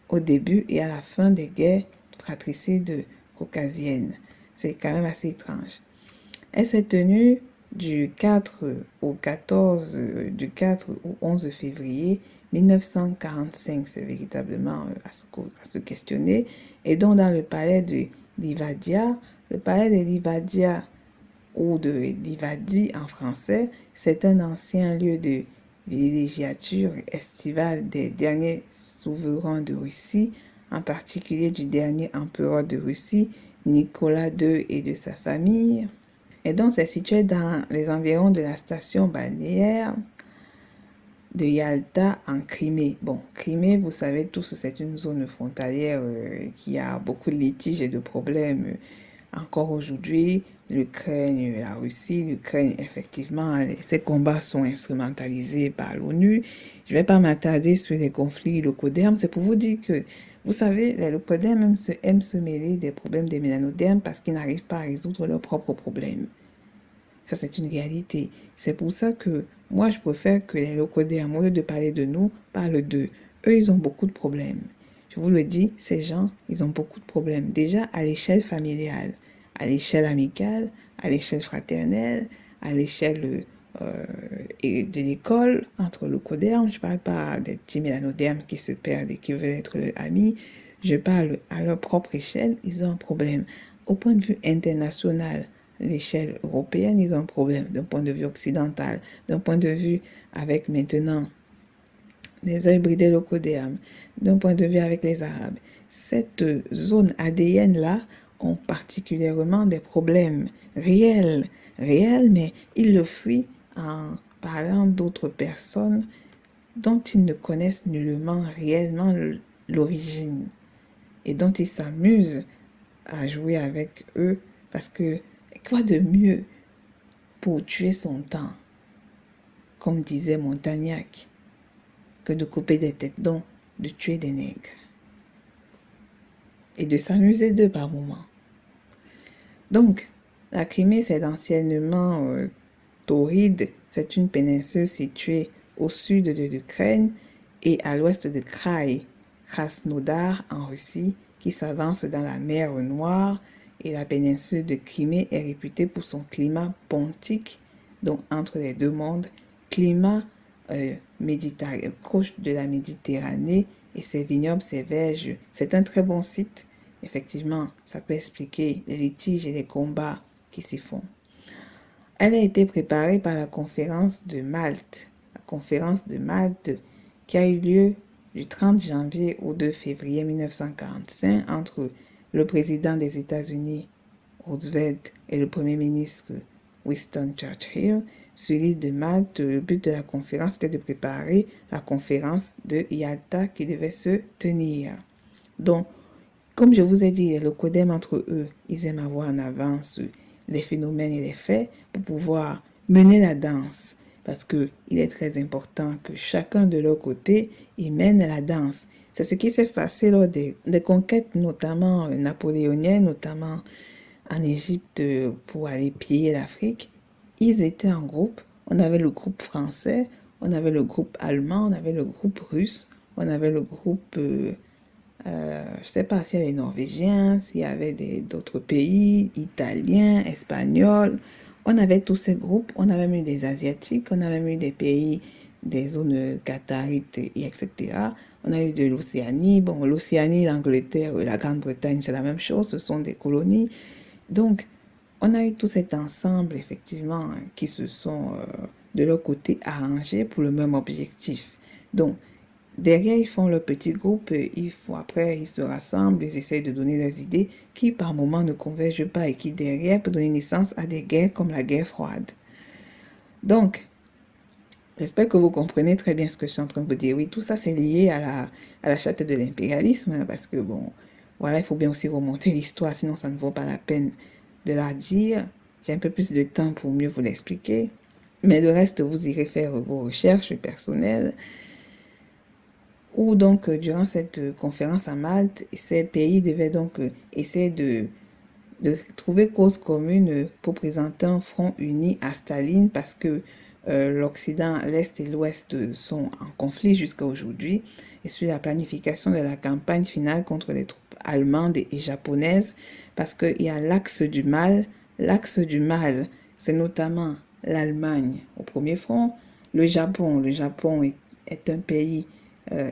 Speaker 1: au début et à la fin des guerres fratricides caucasiennes. C'est quand même assez étrange. Elle s'est tenue du 4 au 11 février 1945, c'est véritablement à se questionner, et donc dans le palais de Livadia. Le palais de Livadia, ou de Livadi en français, c'est un ancien lieu de villégiature estivale des derniers souverains de Russie, en particulier du dernier empereur de Russie, Nicolas II et de sa famille. Et donc, c'est situé dans les environs de la station balnéaire de Yalta en Crimée. Bon, Crimée, vous savez tous, c'est une zone frontalière qui a beaucoup de litiges et de problèmes encore aujourd'hui. L'Ukraine, la Russie, l'Ukraine, effectivement, ces combats sont instrumentalisés par l'ONU. Je ne vais pas m'attarder sur les conflits locodermes. C'est pour vous dire que, vous savez, les locodermes aiment se mêler des problèmes des mélanodermes parce qu'ils n'arrivent pas à résoudre leurs propres problèmes. Ça, c'est une réalité. C'est pour ça que moi, je préfère que les locodermes, au lieu de parler de nous, parlent d'eux. Eux, ils ont beaucoup de problèmes. Je vous le dis, ces gens, ils ont beaucoup de problèmes. Déjà, à l'échelle familiale. à l'échelle amicale, à l'échelle fraternelle, à l'échelle de l'école, entre leucodermes. Je ne parle pas des petits mélanodermes qui se perdent et qui veulent être amis. Je parle à leur propre échelle, ils ont un problème. Au point de vue international, l'échelle européenne, ils ont un problème. D'un point de vue occidental, d'un point de vue avec maintenant les œils bridés leucodermes, d'un point de vue avec les Arabes. Cette zone ADN-là ont particulièrement des problèmes réels, mais ils le fuient en parlant d'autres personnes dont ils ne connaissent nullement réellement l'origine et dont ils s'amusent à jouer avec eux parce que quoi de mieux pour tuer son temps, comme disait Montagnac, que de couper des têtes, donc de tuer des nègres et de s'amuser d'eux par moments. Donc, la Crimée, c'est anciennement Tauride, c'est une péninsule située au sud de l'Ukraine et à l'ouest de Krasnodar en Russie, qui s'avance dans la mer Noire, et la péninsule de Crimée est réputée pour son climat pontique, donc entre les deux mondes, climat proche de la Méditerranée, et ses vignobles, ses verges. C'est un très bon site. Effectivement, ça peut expliquer les litiges et les combats qui s'y font. Elle a été préparée par la conférence de Malte. La conférence de Malte qui a eu lieu du 30 janvier au 2 février 1945 entre le président des États-Unis, Roosevelt, et le premier ministre Winston Churchill sur l'île de Malte. Le but de la conférence était de préparer la conférence de Yalta qui devait se tenir. Donc, comme je vous ai dit, le codem entre eux, ils aiment avoir en avance les phénomènes et les faits pour pouvoir mener la danse. Parce qu'il est très important que chacun de leur côté, ils mène la danse. C'est ce qui s'est passé lors des conquêtes, notamment napoléoniennes, notamment en Égypte pour aller piller l'Afrique. Ils étaient en groupe. On avait le groupe français, on avait le groupe allemand, on avait le groupe russe, on avait le groupe... je ne sais pas s'il y a les Norvégiens, s'il y avait d'autres pays, Italiens, Espagnols. On avait tous ces groupes, on avait mis des Asiatiques, on avait mis des pays, des zones qatarites, etc. On a eu de l'Océanie. Bon, l'Océanie, l'Angleterre, la Grande-Bretagne, c'est la même chose, ce sont des colonies. Donc, on a eu tout cet ensemble, effectivement, qui se sont, de leur côté, arrangés pour le même objectif. Donc, derrière, ils font leur petit groupe, après, ils se rassemblent, ils essayent de donner leurs idées qui, par moments, ne convergent pas et qui, derrière, peuvent donner naissance à des guerres comme la guerre froide. Donc, j'espère que vous comprenez très bien ce que je suis en train de vous dire. Oui, tout ça, c'est lié à la charte de l'impérialisme, parce que, bon, voilà, il faut bien aussi remonter l'histoire, sinon ça ne vaut pas la peine de la dire. J'ai un peu plus de temps pour mieux vous l'expliquer. Mais le reste, vous irez faire vos recherches personnelles. Où donc, durant cette conférence à Malte, ces pays devaient donc essayer de trouver cause commune pour présenter un front uni à Staline parce que l'Occident, l'Est et l'Ouest sont en conflit jusqu'à aujourd'hui et sur la planification de la campagne finale contre les troupes allemandes et japonaises parce qu'il y a l'axe du mal. L'axe du mal, c'est notamment l'Allemagne au premier front, le Japon. Le Japon est un pays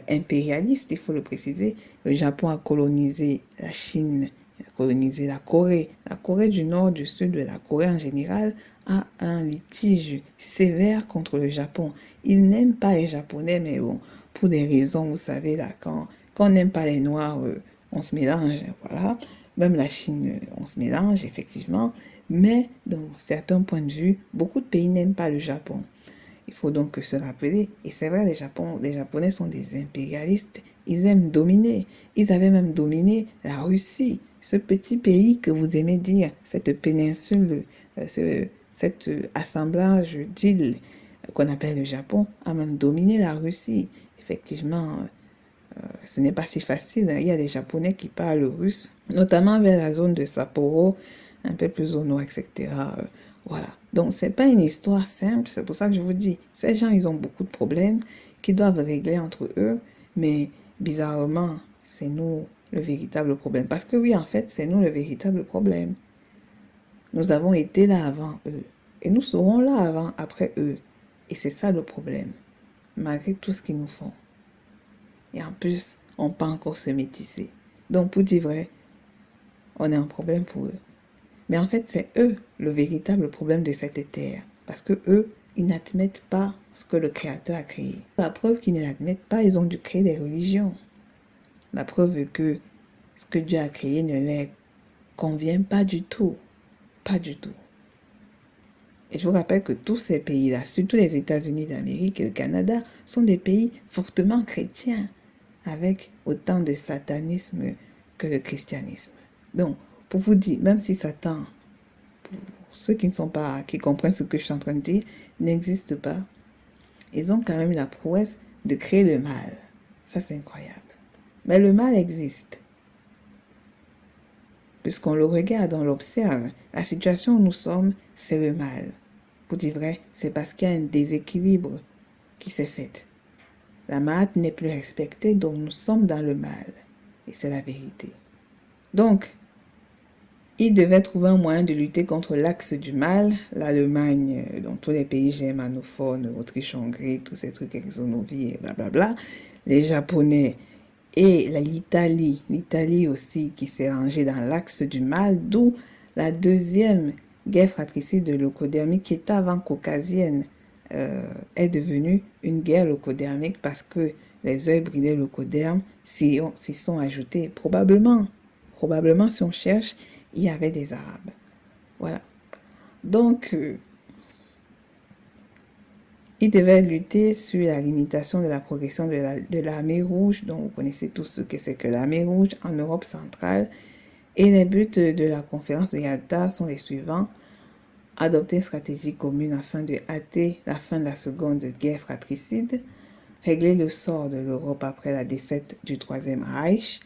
Speaker 1: impérialiste, il faut le préciser. Le Japon a colonisé la Chine, a colonisé la Corée. La Corée du Nord, du Sud, de la Corée en général, a un litige sévère contre le Japon. Ils n'aiment pas les Japonais, mais bon, pour des raisons, vous savez, là, quand on n'aime pas les Noirs, on se mélange, voilà. Même la Chine, on se mélange, effectivement. Mais, dans certains points de vue, beaucoup de pays n'aiment pas le Japon. Il faut donc se rappeler, et c'est vrai, les Japonais sont des impérialistes, ils aiment dominer. Ils avaient même dominé la Russie, ce petit pays que vous aimez dire, cette péninsule, cet assemblage d'îles qu'on appelle le Japon, a même dominé la Russie. Effectivement, ce n'est pas si facile. Il y a des Japonais qui parlent russe, notamment vers la zone de Sapporo, un peu plus au nord, etc. Voilà. Donc, c'est pas une histoire simple. C'est pour ça que je vous dis, ces gens, ils ont beaucoup de problèmes qu'ils doivent régler entre eux. Mais bizarrement, c'est nous le véritable problème. Parce que oui, en fait, c'est nous le véritable problème. Nous avons été là avant eux. Et nous serons là après eux. Et c'est ça le problème. Malgré tout ce qu'ils nous font. Et en plus, on peut encore se métisser. Donc, pour dire vrai, on a un problème pour eux. Mais en fait, c'est eux le véritable problème de cette terre. Parce que eux, ils n'admettent pas ce que le Créateur a créé. La preuve qu'ils ne l'admettent pas, ils ont dû créer des religions. La preuve que ce que Dieu a créé ne leur convient pas du tout. Pas du tout. Et je vous rappelle que tous ces pays-là, surtout les États-Unis d'Amérique et le Canada, sont des pays fortement chrétiens, avec autant de satanisme que le christianisme. Donc, pour vous dire, même si Satan, pour ceux qui ne sont pas, qui comprennent ce que je suis en train de dire, n'existe pas, ils ont quand même la prouesse de créer le mal. Ça, c'est incroyable. Mais le mal existe. Puisqu'on le regarde, on l'observe. La situation où nous sommes, c'est le mal. Pour dire vrai, c'est parce qu'il y a un déséquilibre qui s'est fait. La maths n'est plus respectée, donc nous sommes dans le mal. Et c'est la vérité. Donc, ils devaient trouver un moyen de lutter contre l'axe du mal. L'Allemagne, donc tous les pays germanophones, Autriche, Hongrie, tous ces trucs, Exonovie et blablabla. Les Japonais et l'Italie aussi qui s'est rangée dans l'axe du mal, d'où la deuxième guerre fratricide de leucodermique qui était avant caucasienne est devenue une guerre leucodermique parce que les œils brillés leucodermes s'y sont ajoutés. Probablement si on cherche, il y avait des Arabes. Voilà. Donc, ils devaient lutter sur la limitation de la progression de la mer Rouge, dont vous connaissez tous ce que c'est que la mer Rouge en Europe centrale. Et les buts de la conférence de Yalta sont les suivants. Adopter une stratégie commune afin de hâter la fin de la seconde guerre fratricide, régler le sort de l'Europe après la défaite du Troisième Reich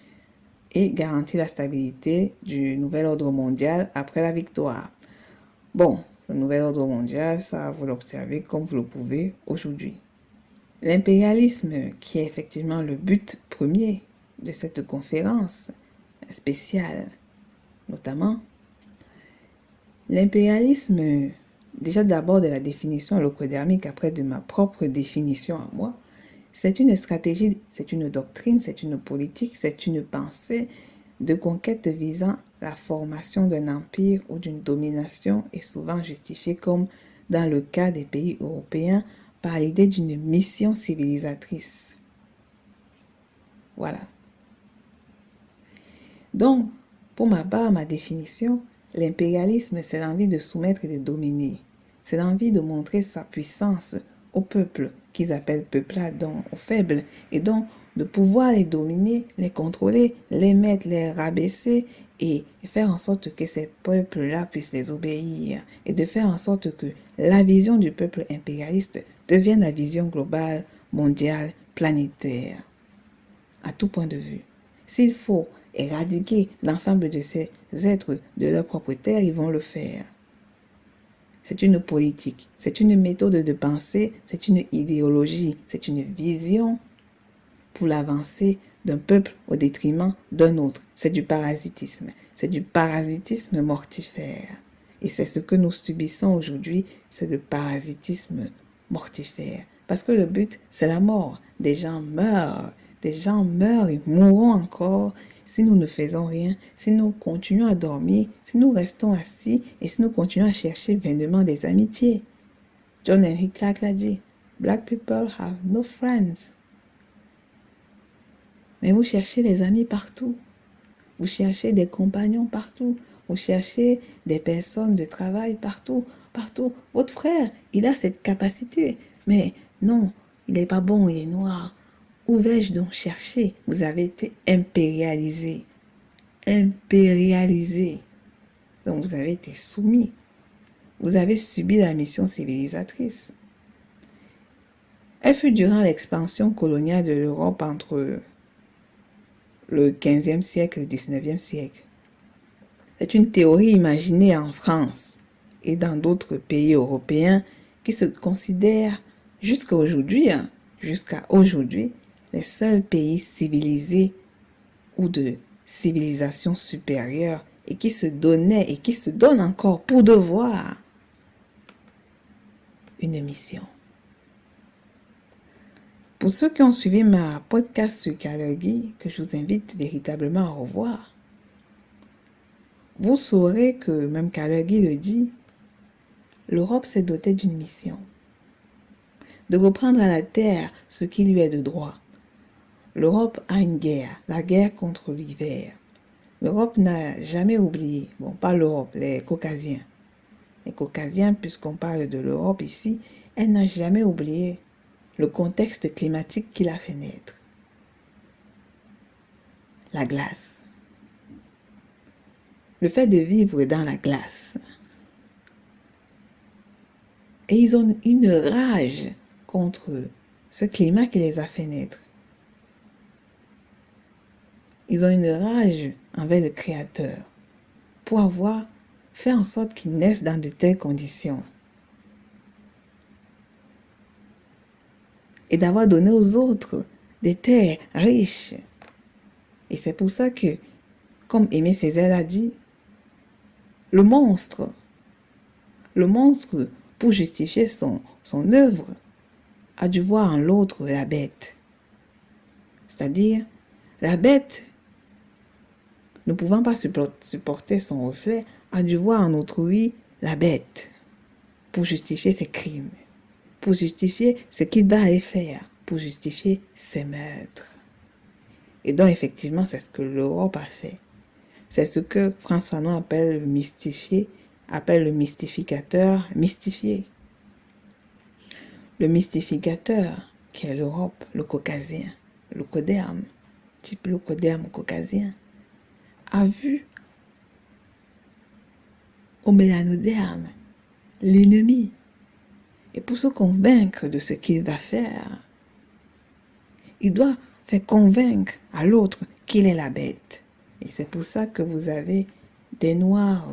Speaker 1: et garantir la stabilité du nouvel ordre mondial après la victoire. Bon, le nouvel ordre mondial, ça vous l'observez comme vous le pouvez aujourd'hui. L'impérialisme, qui est effectivement le but premier de cette conférence spéciale, notamment, l'impérialisme, déjà d'abord de la définition leucodermique, après de ma propre définition à moi, c'est une stratégie, c'est une doctrine, c'est une politique, c'est une pensée de conquête visant la formation d'un empire ou d'une domination est souvent justifiée comme dans le cas des pays européens par l'idée d'une mission civilisatrice. Voilà. Donc, pour ma part, ma définition, l'impérialisme, c'est l'envie de soumettre et de dominer. C'est l'envie de montrer sa puissance au peuple, qu'ils appellent peuple-là, donc aux faibles, et donc de pouvoir les dominer, les contrôler, les mettre, les rabaisser et faire en sorte que ces peuples-là puissent les obéir et de faire en sorte que la vision du peuple impérialiste devienne la vision globale, mondiale, planétaire, à tout point de vue. S'il faut éradiquer l'ensemble de ces êtres de leur propre terre, ils vont le faire. C'est une politique, c'est une méthode de pensée, c'est une idéologie, c'est une vision pour l'avancée d'un peuple au détriment d'un autre. C'est du parasitisme mortifère. Et c'est ce que nous subissons aujourd'hui, c'est le parasitisme mortifère. Parce que le but, c'est la mort. Des gens meurent et mourront encore si nous ne faisons rien, si nous continuons à dormir, si nous restons assis et si nous continuons à chercher vainement des amitiés. John Henry Clarke l'a dit, Black people have no friends. Mais vous cherchez des amis partout. Vous cherchez des compagnons partout. Vous cherchez des personnes de travail partout. Votre frère, il a cette capacité. Mais non, il n'est pas bon, il est noir. Où vais-je donc chercher? Vous avez été impérialisé. Donc vous avez été soumis. Vous avez subi la mission civilisatrice. Elle fut durant l'expansion coloniale de l'Europe entre le 15e siècle et le 19e siècle. C'est une théorie imaginée en France et dans d'autres pays européens qui se considèrent jusqu'à aujourd'hui les seuls pays civilisés ou de civilisation supérieure et qui se donnait et qui se donne encore pour devoir une mission. Pour ceux qui ont suivi ma podcast sur Kalergi, que je vous invite véritablement à revoir, vous saurez que, même Kalergi le dit, l'Europe s'est dotée d'une mission, de reprendre à la terre ce qui lui est de droit. L'Europe a une guerre, la guerre contre l'hiver. L'Europe n'a jamais oublié, bon, pas l'Europe, les Caucasiens. Les Caucasiens, puisqu'on parle de l'Europe ici, elle n'a jamais oublié le contexte climatique qui l'a fait naître. La glace. Le fait de vivre dans la glace. Et ils ont une rage contre ce climat qui les a fait naître. Ils ont une rage envers le Créateur pour avoir fait en sorte qu'ils naissent dans de telles conditions. Et d'avoir donné aux autres des terres riches. Et c'est pour ça que, comme Aimé Césaire l'a dit, le monstre, pour justifier son œuvre, a dû voir en l'autre la bête. C'est-à-dire, la bête, ne pouvant pas supporter son reflet, a dû voir en autrui la bête pour justifier ses crimes, pour justifier ce qu'il va aller faire, pour justifier ses meurtres. Et donc, effectivement, c'est ce que l'Europe a fait. C'est ce que François Fanon appelle le mystifié, appelle le mystificateur mystifié. Le mystificateur, qui est l'Europe, le caucasien, le coderme, type le coderme caucasien, a vu au mélanoderme l'ennemi. Et pour se convaincre de ce qu'il va faire, il doit faire convaincre à l'autre qu'il est la bête. Et c'est pour ça que vous avez des noirs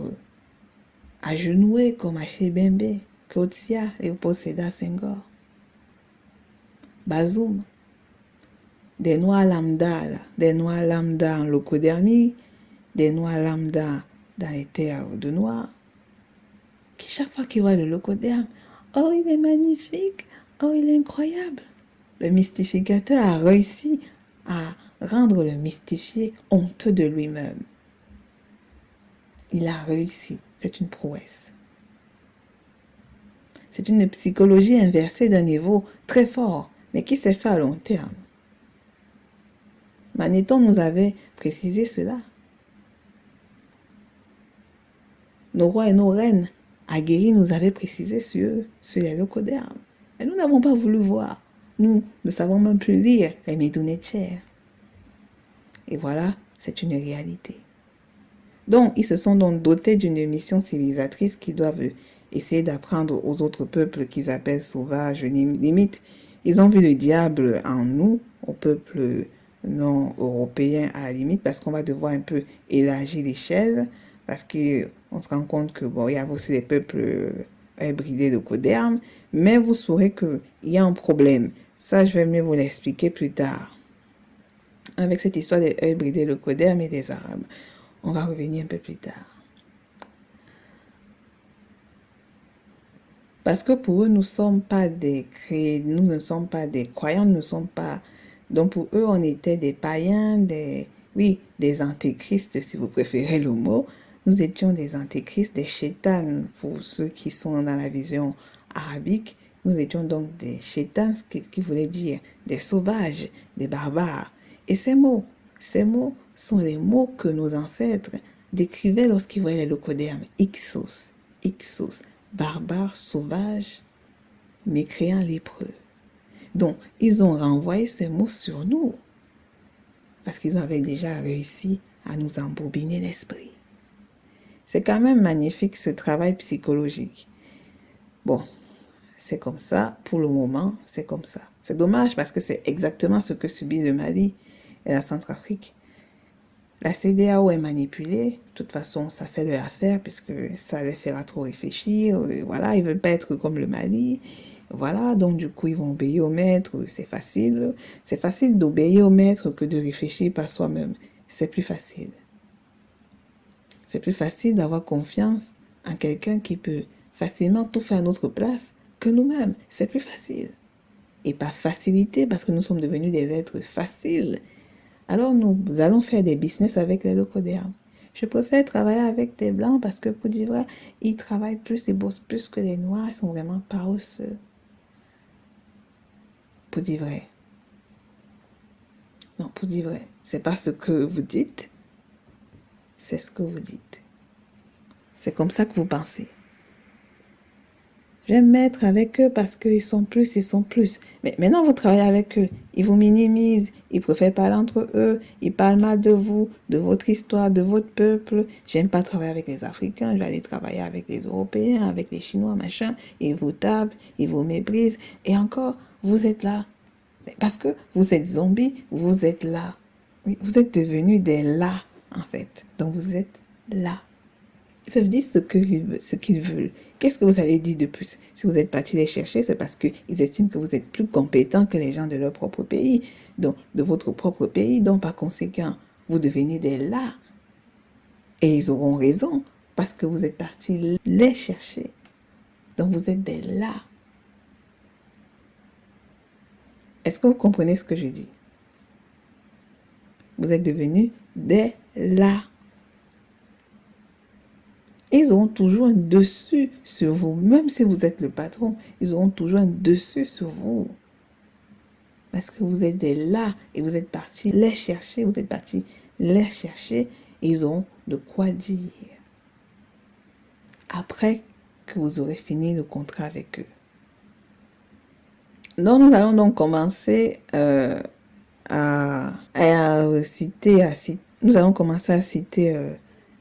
Speaker 1: agenoués comme Achille Bembe, Claude Sia et Léopold Sédar Senghor. Bazoum, des noirs lambda en locodermie, des noirs lambda dans les terres de noirs, qui chaque fois qu'ils voient le locoderme, oh il est magnifique, oh il est incroyable. Le mystificateur a réussi à rendre le mystifié honteux de lui-même. Il a réussi, c'est une prouesse. C'est une psychologie inversée d'un niveau très fort, mais qui s'est fait à long terme. Magnéton nous avait précisé cela. Nos rois et nos reines aguerris nous avaient précisé sur les locodermes. Et nous n'avons pas voulu voir. Nous ne savons même plus lire les Médounétières. Et voilà, c'est une réalité. Donc, ils se sont donc dotés d'une mission civilisatrice qui doivent essayer d'apprendre aux autres peuples qu'ils appellent sauvages, limite. Ils ont vu le diable en nous, au peuple non européen à la limite, parce qu'on va devoir un peu élargir l'échelle, parce qu'on se rend compte que, bon, il y a aussi des peuples hybridés de codermes, mais vous saurez qu'il y a un problème. Ça, je vais mieux vous l'expliquer plus tard. Avec cette histoire des hybridés de codermes et des Arabes. On va revenir un peu plus tard. Parce que pour eux, nous ne sommes pas des croyants, nous ne sommes pas... Donc pour eux, on était des païens, des antéchristes, si vous préférez le mot. Nous étions des antéchristes, des chétanes, pour ceux qui sont dans la vision arabique. Nous étions donc des chétanes, qui voulait dire des sauvages, des barbares. Et ces mots sont les mots que nos ancêtres décrivaient lorsqu'ils voyaient les locodermes. Ixos, barbare, sauvage, mécréant, lépreux. Donc, ils ont renvoyé ces mots sur nous parce qu'ils avaient déjà réussi à nous embobiner l'esprit. C'est quand même magnifique ce travail psychologique. Bon, c'est comme ça, pour le moment, c'est comme ça. C'est dommage parce que c'est exactement ce que subit le Mali et la Centrafrique. La CEDEAO est manipulée, de toute façon ça fait leur affaire puisque ça les fera trop réfléchir, voilà, ils veulent pas être comme le Mali, voilà, donc du coup ils vont obéir au maître, c'est facile d'obéir au maître que de réfléchir par soi-même, c'est plus facile. C'est plus facile d'avoir confiance en quelqu'un qui peut facilement tout faire à notre place que nous-mêmes. C'est plus facile. Et par facilité, parce que nous sommes devenus des êtres faciles, alors nous allons faire des business avec les locodéens. Je préfère travailler avec des blancs parce que pour dire vrai, ils travaillent plus, ils bossent plus que les noirs, ils sont vraiment paresseux. Pour dire vrai. Non, pour dire vrai. C'est pas ce que vous dites, c'est ce que vous dites. C'est comme ça que vous pensez. J'aime m'être avec eux parce qu'ils sont plus, ils sont plus. Mais maintenant, vous travaillez avec eux. Ils vous minimisent. Ils préfèrent parler entre eux. Ils parlent mal de vous, de votre histoire, de votre peuple. J'aime pas travailler avec les Africains. Je vais aller travailler avec les Européens, avec les Chinois, machin. Ils vous tapent, ils vous méprisent. Et encore, vous êtes là. Parce que vous êtes zombies, vous êtes là. Vous êtes devenus des là, en fait. Donc, vous êtes là. Ils peuvent dire ce qu'ils veulent. Qu'est-ce que vous allez dire de plus? Si vous êtes parti les chercher, c'est parce qu'ils estiment que vous êtes plus compétent que les gens de leur propre pays, donc de votre propre pays. Donc, par conséquent, vous devenez des là. Et ils auront raison, parce que vous êtes parti les chercher. Donc, vous êtes des là. Est-ce que vous comprenez ce que je dis? Vous êtes devenus des là. Ils auront toujours un dessus sur vous. Même si vous êtes le patron, ils auront toujours un dessus sur vous. Parce que vous êtes des là et vous êtes parti les chercher. Vous êtes parti les chercher et ils auront de quoi dire. Après que vous aurez fini le contrat avec eux. Donc nous allons donc commencer nous allons commencer à citer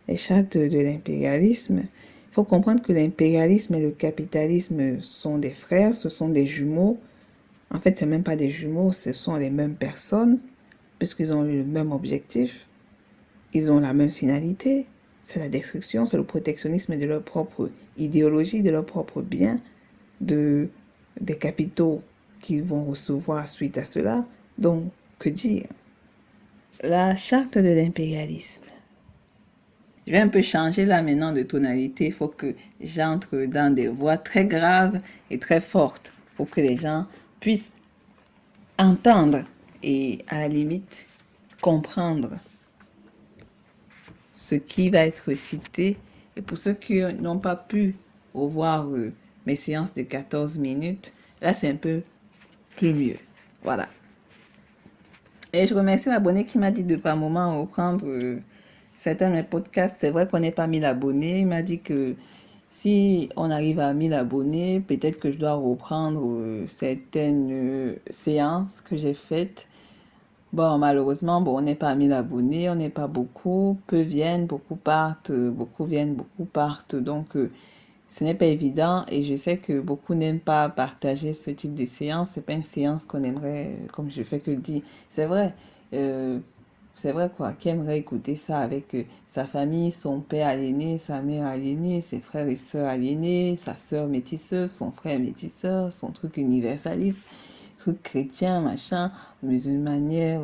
Speaker 1: les chartes de l'impérialisme. Il faut comprendre que l'impérialisme et le capitalisme sont des frères, ce sont des jumeaux. En fait, ce n'est même pas des jumeaux, ce sont les mêmes personnes, puisqu'ils ont eu le même objectif, ils ont la même finalité, c'est la destruction, c'est le protectionnisme de leur propre idéologie, de leur propre bien, des capitaux qu'ils vont recevoir suite à cela. Donc, que dire? La charte de l'impérialisme. Je vais un peu changer là maintenant de tonalité. Il faut que j'entre dans des voix très graves et très fortes pour que les gens puissent entendre et à la limite comprendre ce qui va être cité. Et pour ceux qui n'ont pas pu revoir mes séances de 14 minutes, là c'est un peu plus mieux. Voilà. Et je remercie l'abonné qui m'a dit de par moment reprendre certains de mes podcasts. C'est vrai qu'on n'est pas 1000 abonnés. Il m'a dit que si on arrive à 1000 abonnés, peut-être que je dois reprendre certaines séances que j'ai faites. Bon, malheureusement, on n'est pas à 1000 abonnés, on n'est pas beaucoup. Peu viennent, beaucoup partent, beaucoup viennent, beaucoup partent. Donc, ce n'est pas évident et je sais que beaucoup n'aiment pas partager ce type de séance. C'est pas une séance qu'on aimerait, comme je fais que dire. C'est vrai, quoi. Qui aimerait écouter ça avec sa famille, son père aliéné, sa mère aliénée, ses frères et sœurs aliénés, sa sœur métisseuse, son frère métisseur, son truc universaliste, truc chrétien, machin, musulmanière,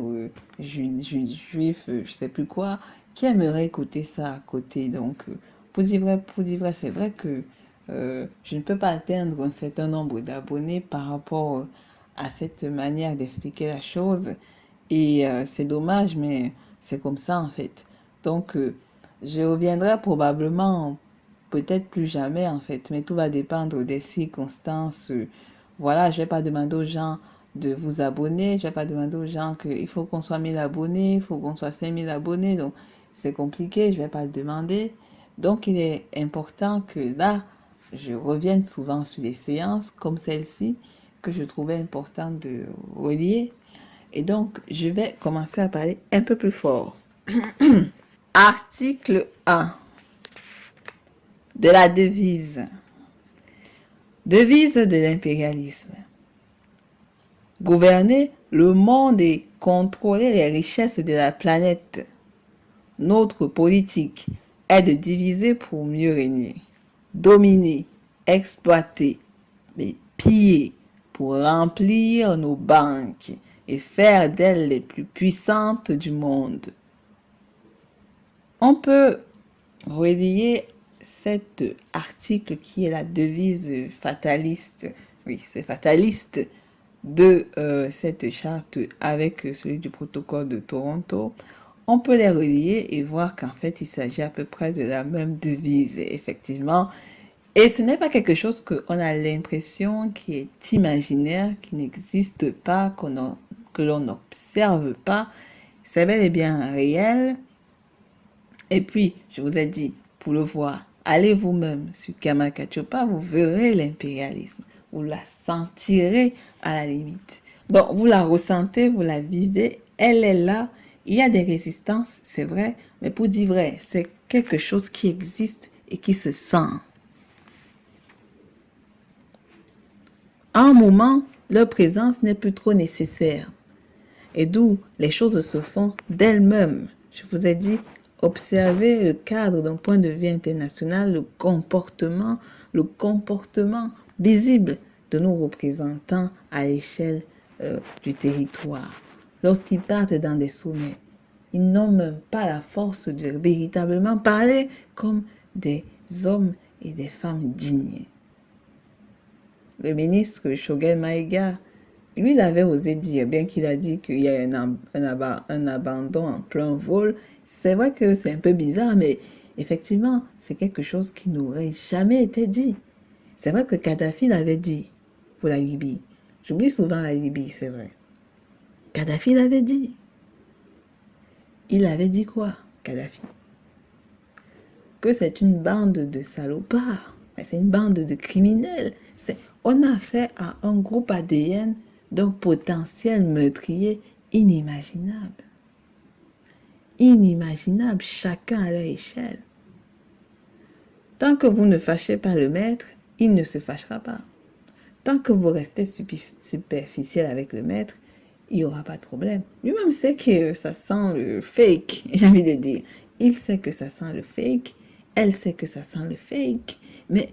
Speaker 1: juif, je sais plus quoi. Qui aimerait écouter ça à côté? Donc, pour dire vrai, c'est vrai que je ne peux pas atteindre un certain nombre d'abonnés par rapport à cette manière d'expliquer la chose. Et c'est dommage, mais c'est comme ça en fait. Donc, je reviendrai probablement, peut-être plus jamais en fait, mais tout va dépendre des circonstances. Voilà, je vais pas demander aux gens de vous abonner, je vais pas demander aux gens qu'il faut qu'on soit 1000 abonnés, il faut qu'on soit 5000 abonnés, donc c'est compliqué, je vais pas le demander. Donc, il est important que là, je revienne souvent sur les séances comme celle-ci, que je trouvais important de relier. Et donc, je vais commencer à parler un peu plus fort. Article 1 de la devise. Devise de l'impérialisme. Gouverner le monde et contrôler les richesses de la planète. Notre politique est de diviser pour mieux régner. Dominer, exploiter, mais piller pour remplir nos banques et faire d'elles les plus puissantes du monde. On peut relier cet article qui est la devise fataliste, oui, c'est fataliste, de cette charte avec celui du protocole de Toronto, on peut les relier et voir qu'en fait, il s'agit à peu près de la même devise, effectivement. Et ce n'est pas quelque chose qu'on a l'impression qui est imaginaire, qui n'existe pas, que l'on n'observe pas. C'est bel et bien réel. Et puis, je vous ai dit, pour le voir, allez vous-même sur Kamakachopa, vous verrez l'impérialisme. Vous la sentirez à la limite. Donc, vous la ressentez, vous la vivez, elle est là. Il y a des résistances, c'est vrai, mais pour dire vrai, c'est quelque chose qui existe et qui se sent. À un moment, leur présence n'est plus trop nécessaire. Et d'où les choses se font d'elles-mêmes. Je vous ai dit, observez le cadre d'un point de vue international, le comportement visible de nos représentants à l'échelle du territoire. Lorsqu'ils partent dans des sommets, ils n'ont même pas la force de véritablement parler comme des hommes et des femmes dignes. Le ministre Choguel Maïga, lui, il avait osé dire, bien qu'il a dit qu'il y a un abandon en plein vol. C'est vrai que c'est un peu bizarre, mais effectivement, c'est quelque chose qui n'aurait jamais été dit. C'est vrai que Kadhafi l'avait dit pour la Libye. J'oublie souvent la Libye, c'est vrai. Kadhafi l'avait dit. Il avait dit quoi, Kadhafi? Que c'est une bande de salopards. C'est une bande de criminels. On a affaire à un groupe ADN d'un potentiel meurtrier inimaginable. Inimaginable, chacun à leur échelle. Tant que vous ne fâchez pas le maître, il ne se fâchera pas. Tant que vous restez superficiel avec le maître, il n'y aura pas de problème. Lui-même sait que ça sent le fake, j'ai envie de dire. Il sait que ça sent le fake, elle sait que ça sent le fake, mais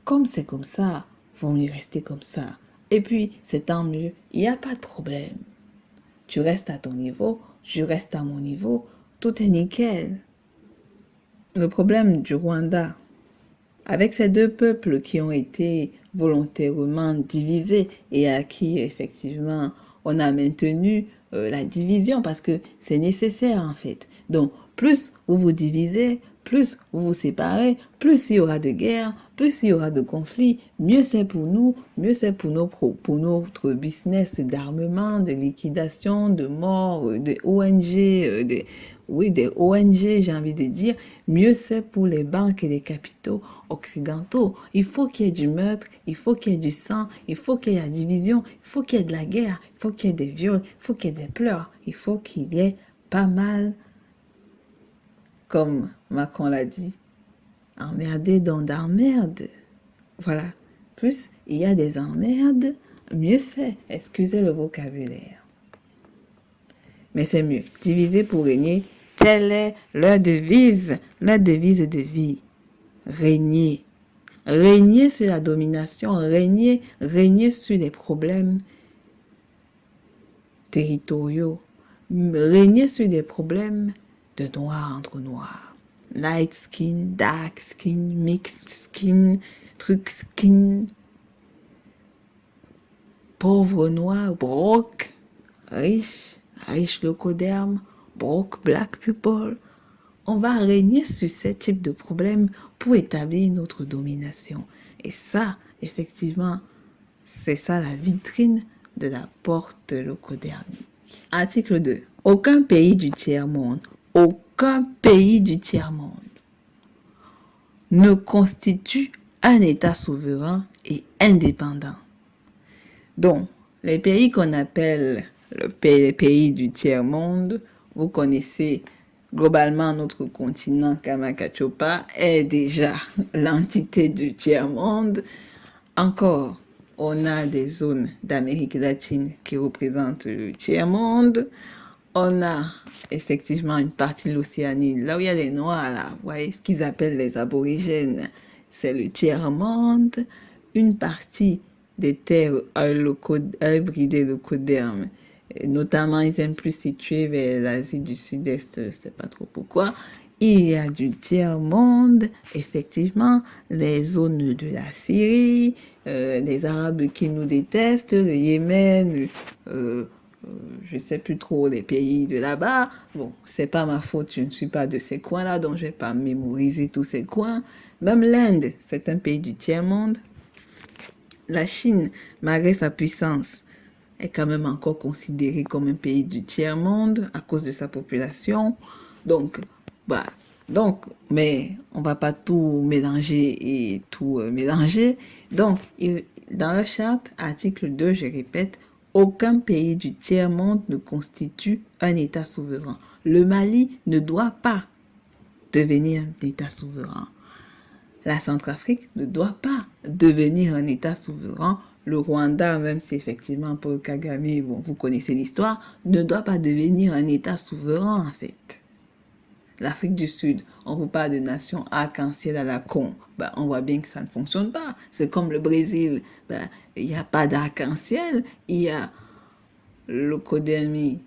Speaker 1: comme c'est comme ça, vaut mieux rester comme ça. Et puis, c'est tant mieux, il n'y a pas de problème. Tu restes à ton niveau, je reste à mon niveau, tout est nickel. Le problème du Rwanda, avec ces deux peuples qui ont été volontairement divisés et à qui, effectivement, on a maintenu la division parce que c'est nécessaire, en fait. Donc, plus vous vous divisez, plus vous vous séparez, plus il y aura de guerres, plus il y aura de conflits, mieux c'est pour nous, mieux c'est pour notre business d'armement, de liquidation, de mort, de ONG, des ONG, j'ai envie de dire, mieux c'est pour les banques et les capitaux occidentaux. Il faut qu'il y ait du meurtre, il faut qu'il y ait du sang, il faut qu'il y ait la division, il faut qu'il y ait de la guerre, il faut qu'il y ait des viols, il faut qu'il y ait des pleurs, il faut qu'il y ait pas mal, comme Macron l'a dit, emmerder dans d'emmerde. Voilà. Plus il y a des emmerdes, mieux c'est. Excusez le vocabulaire. Mais c'est mieux. Diviser pour régner, telle est leur devise de vie. Régner. Régner sur la domination, régner sur les problèmes territoriaux, régner sur des problèmes de noir entre noirs. Light skin, dark skin, mixed skin, truc skin, pauvre noir, broke, riche leucoderme, broke black people. On va régner sur ce type de problème pour établir notre domination. Et ça, effectivement, c'est ça la vitrine de la porte leucodermique. Article 2. Aucun pays du tiers-monde ne constitue un État souverain et indépendant. Donc, les pays qu'on appelle les pays du tiers-monde, vous connaissez globalement notre continent Kamakachopa est déjà l'entité du tiers-monde. Encore, on a des zones d'Amérique latine qui représentent le tiers-monde. On a effectivement une partie de l'Océanie, là où il y a les Noirs, là, vous voyez, ce qu'ils appellent les aborigènes, c'est le tiers-monde. Une partie des terres hybridées leucodermes, notamment ils aiment plus situer vers l'Asie du Sud-Est, je ne sais pas trop pourquoi. Il y a du tiers-monde, effectivement, les zones de la Syrie, les Arabes qui nous détestent, le Yémen, je ne sais plus trop les pays de là-bas. Bon, c'est pas ma faute, je ne suis pas de ces coins-là, donc je vais pas mémoriser tous ces coins. Même l'Inde, c'est un pays du tiers-monde. La Chine, malgré sa puissance, est quand même encore considérée comme un pays du tiers-monde à cause de sa population. Donc, bah, mais on va pas tout mélanger et tout mélanger. Donc, dans la charte, article 2, je répète, aucun pays du tiers-monde ne constitue un État souverain. Le Mali ne doit pas devenir un État souverain. La Centrafrique ne doit pas devenir un État souverain. Le Rwanda, même si effectivement Paul Kagame, bon, vous connaissez l'histoire, ne doit pas devenir un État souverain en fait. L'Afrique du Sud, on vous parle de nation arc-en-ciel à la con. Ben, on voit bien que ça ne fonctionne pas. C'est comme le Brésil. Ben, il n'y a pas d'arc-en-ciel. Il y a l'Ocodémie,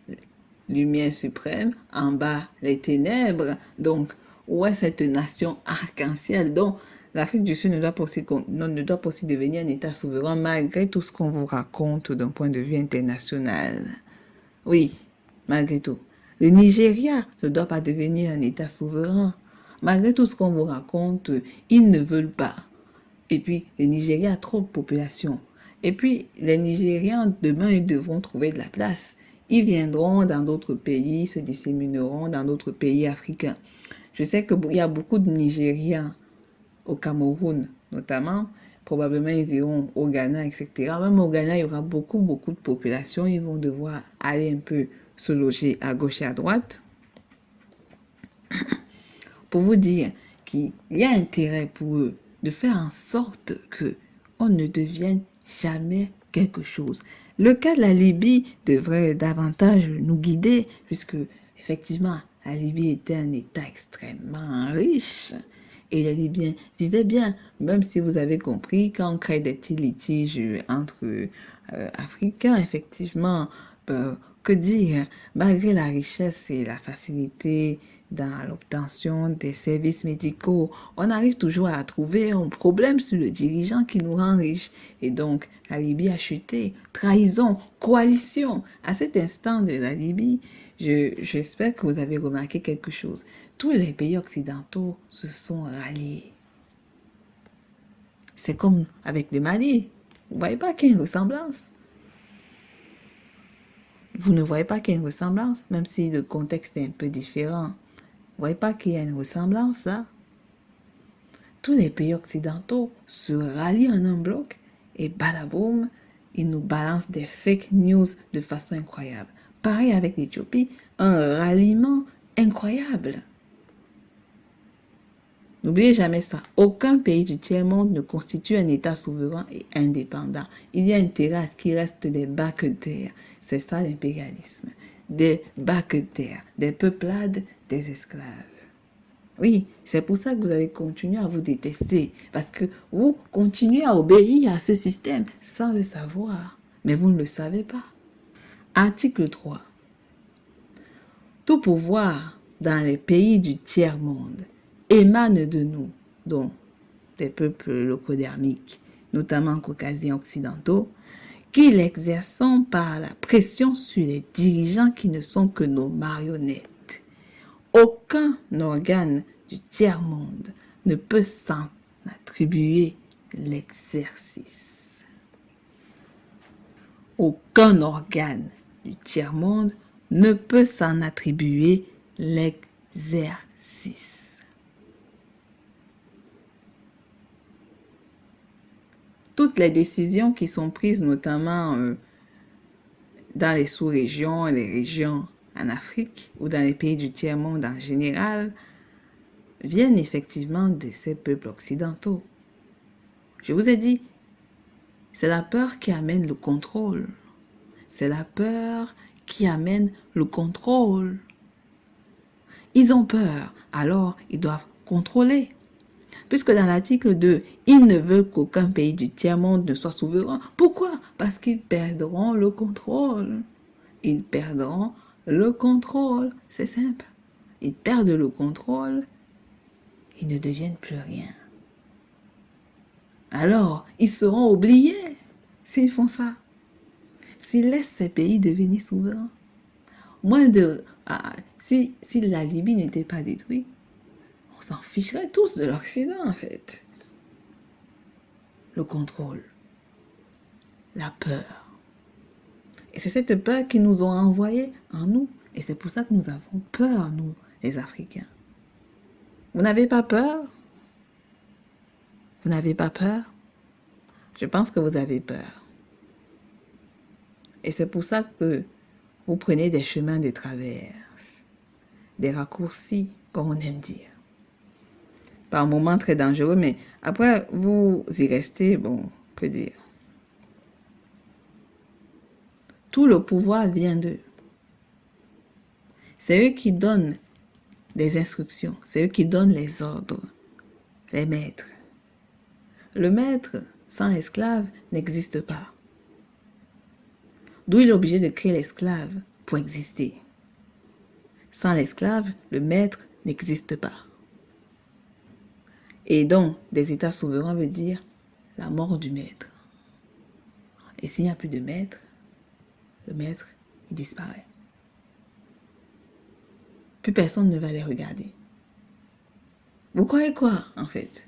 Speaker 1: lumière suprême. En bas, les ténèbres. Donc, où est cette nation arc-en-ciel? Donc, l'Afrique du Sud ne doit pas aussi devenir un État souverain malgré tout ce qu'on vous raconte d'un point de vue international. Oui, malgré tout. Le Nigeria ne doit pas devenir un État souverain. Malgré tout ce qu'on vous raconte, ils ne veulent pas. Et puis, le Nigeria a trop de population. Et puis, les Nigérians, demain, ils devront trouver de la place. Ils viendront dans d'autres pays, se dissémineront dans d'autres pays africains. Je sais qu'il y a beaucoup de Nigériens au Cameroun, notamment. Probablement, ils iront au Ghana, etc. Même au Ghana, il y aura beaucoup de population. Ils vont devoir aller un peu se loger à gauche et à droite. Pour vous dire qu'il y a intérêt pour eux de faire en sorte que on ne devienne jamais quelque chose. Le cas de la Libye devrait davantage nous guider, puisque effectivement, la Libye était un État extrêmement riche. Et les Libyens vivaient bien, même si vous avez compris, quand on crée des petits litiges entre Africains, effectivement, que dire, malgré la richesse et la facilité dans l'obtention des services médicaux, on arrive toujours à trouver un problème sur le dirigeant qui nous rend riches. Et donc, la Libye a chuté. Trahison, coalition. À cet instant de la Libye, j'espère que vous avez remarqué quelque chose. Tous les pays occidentaux se sont ralliés. C'est comme avec le Mali. Vous ne voyez pas qu'il y a une ressemblance? Vous ne voyez pas qu'il y a une ressemblance, même si le contexte est un peu différent. Vous ne voyez pas qu'il y a une ressemblance là? Tous les pays occidentaux se rallient en un bloc et balaboum, ils nous balancent des fake news de façon incroyable. Pareil avec l'Éthiopie, un ralliement incroyable. N'oubliez jamais ça. Aucun pays du tiers-monde ne constitue un État souverain et indépendant. Il y a intérêt à ce qu'il reste des bas que terre. C'est ça l'impérialisme. Des bas que terre, des peuplades, des esclaves. Oui, c'est pour ça que vous allez continuer à vous détester. Parce que vous continuez à obéir à ce système sans le savoir. Mais vous ne le savez pas. Article 3. Tout pouvoir dans les pays du tiers-monde émane de nous, donc des peuples locodermiques, notamment caucasiens occidentaux, qui l'exerçons par la pression sur les dirigeants qui ne sont que nos marionnettes. Aucun organe du tiers-monde ne peut s'en attribuer l'exercice. Aucun organe du tiers-monde ne peut s'en attribuer l'exercice. Toutes les décisions qui sont prises, notamment dans les sous-régions et les régions en Afrique ou dans les pays du tiers-monde en général, viennent effectivement de ces peuples occidentaux. Je vous ai dit, c'est la peur qui amène le contrôle. C'est la peur qui amène le contrôle. Ils ont peur, alors ils doivent contrôler. Puisque dans l'article 2, ils ne veulent qu'aucun pays du tiers-monde ne soit souverain. Pourquoi? Parce qu'ils perdront le contrôle. Ils perdront le contrôle. C'est simple. ils perdent le contrôle, ils ne deviennent plus rien. Alors, ils seront oubliés s'ils font ça. S'ils laissent ces pays devenir souverains. Si la Libye n'était pas détruite, on s'en ficherait tous de l'Occident, en fait. Le contrôle, la peur. Et c'est cette peur qu'ils nous ont envoyée en nous. Et c'est pour ça que nous avons peur, nous, les Africains. Vous n'avez pas peur? Vous n'avez pas peur? Je pense que vous avez peur. Et c'est pour ça que vous prenez des chemins de traverse, des raccourcis, comme on aime dire. Par moments très dangereux, mais après, vous y restez, bon, que dire. Tout le pouvoir vient d'eux. C'est eux qui donnent des instructions, c'est eux qui donnent les ordres, les maîtres. Le maître sans l'esclave n'existe pas. D'où il est obligé de créer l'esclave pour exister. Sans l'esclave, le maître n'existe pas. Et donc, des États souverains veut dire la mort du maître. Et s'il n'y a plus de maître, le maître, il disparaît. Plus personne ne va les regarder. Vous croyez quoi, en fait?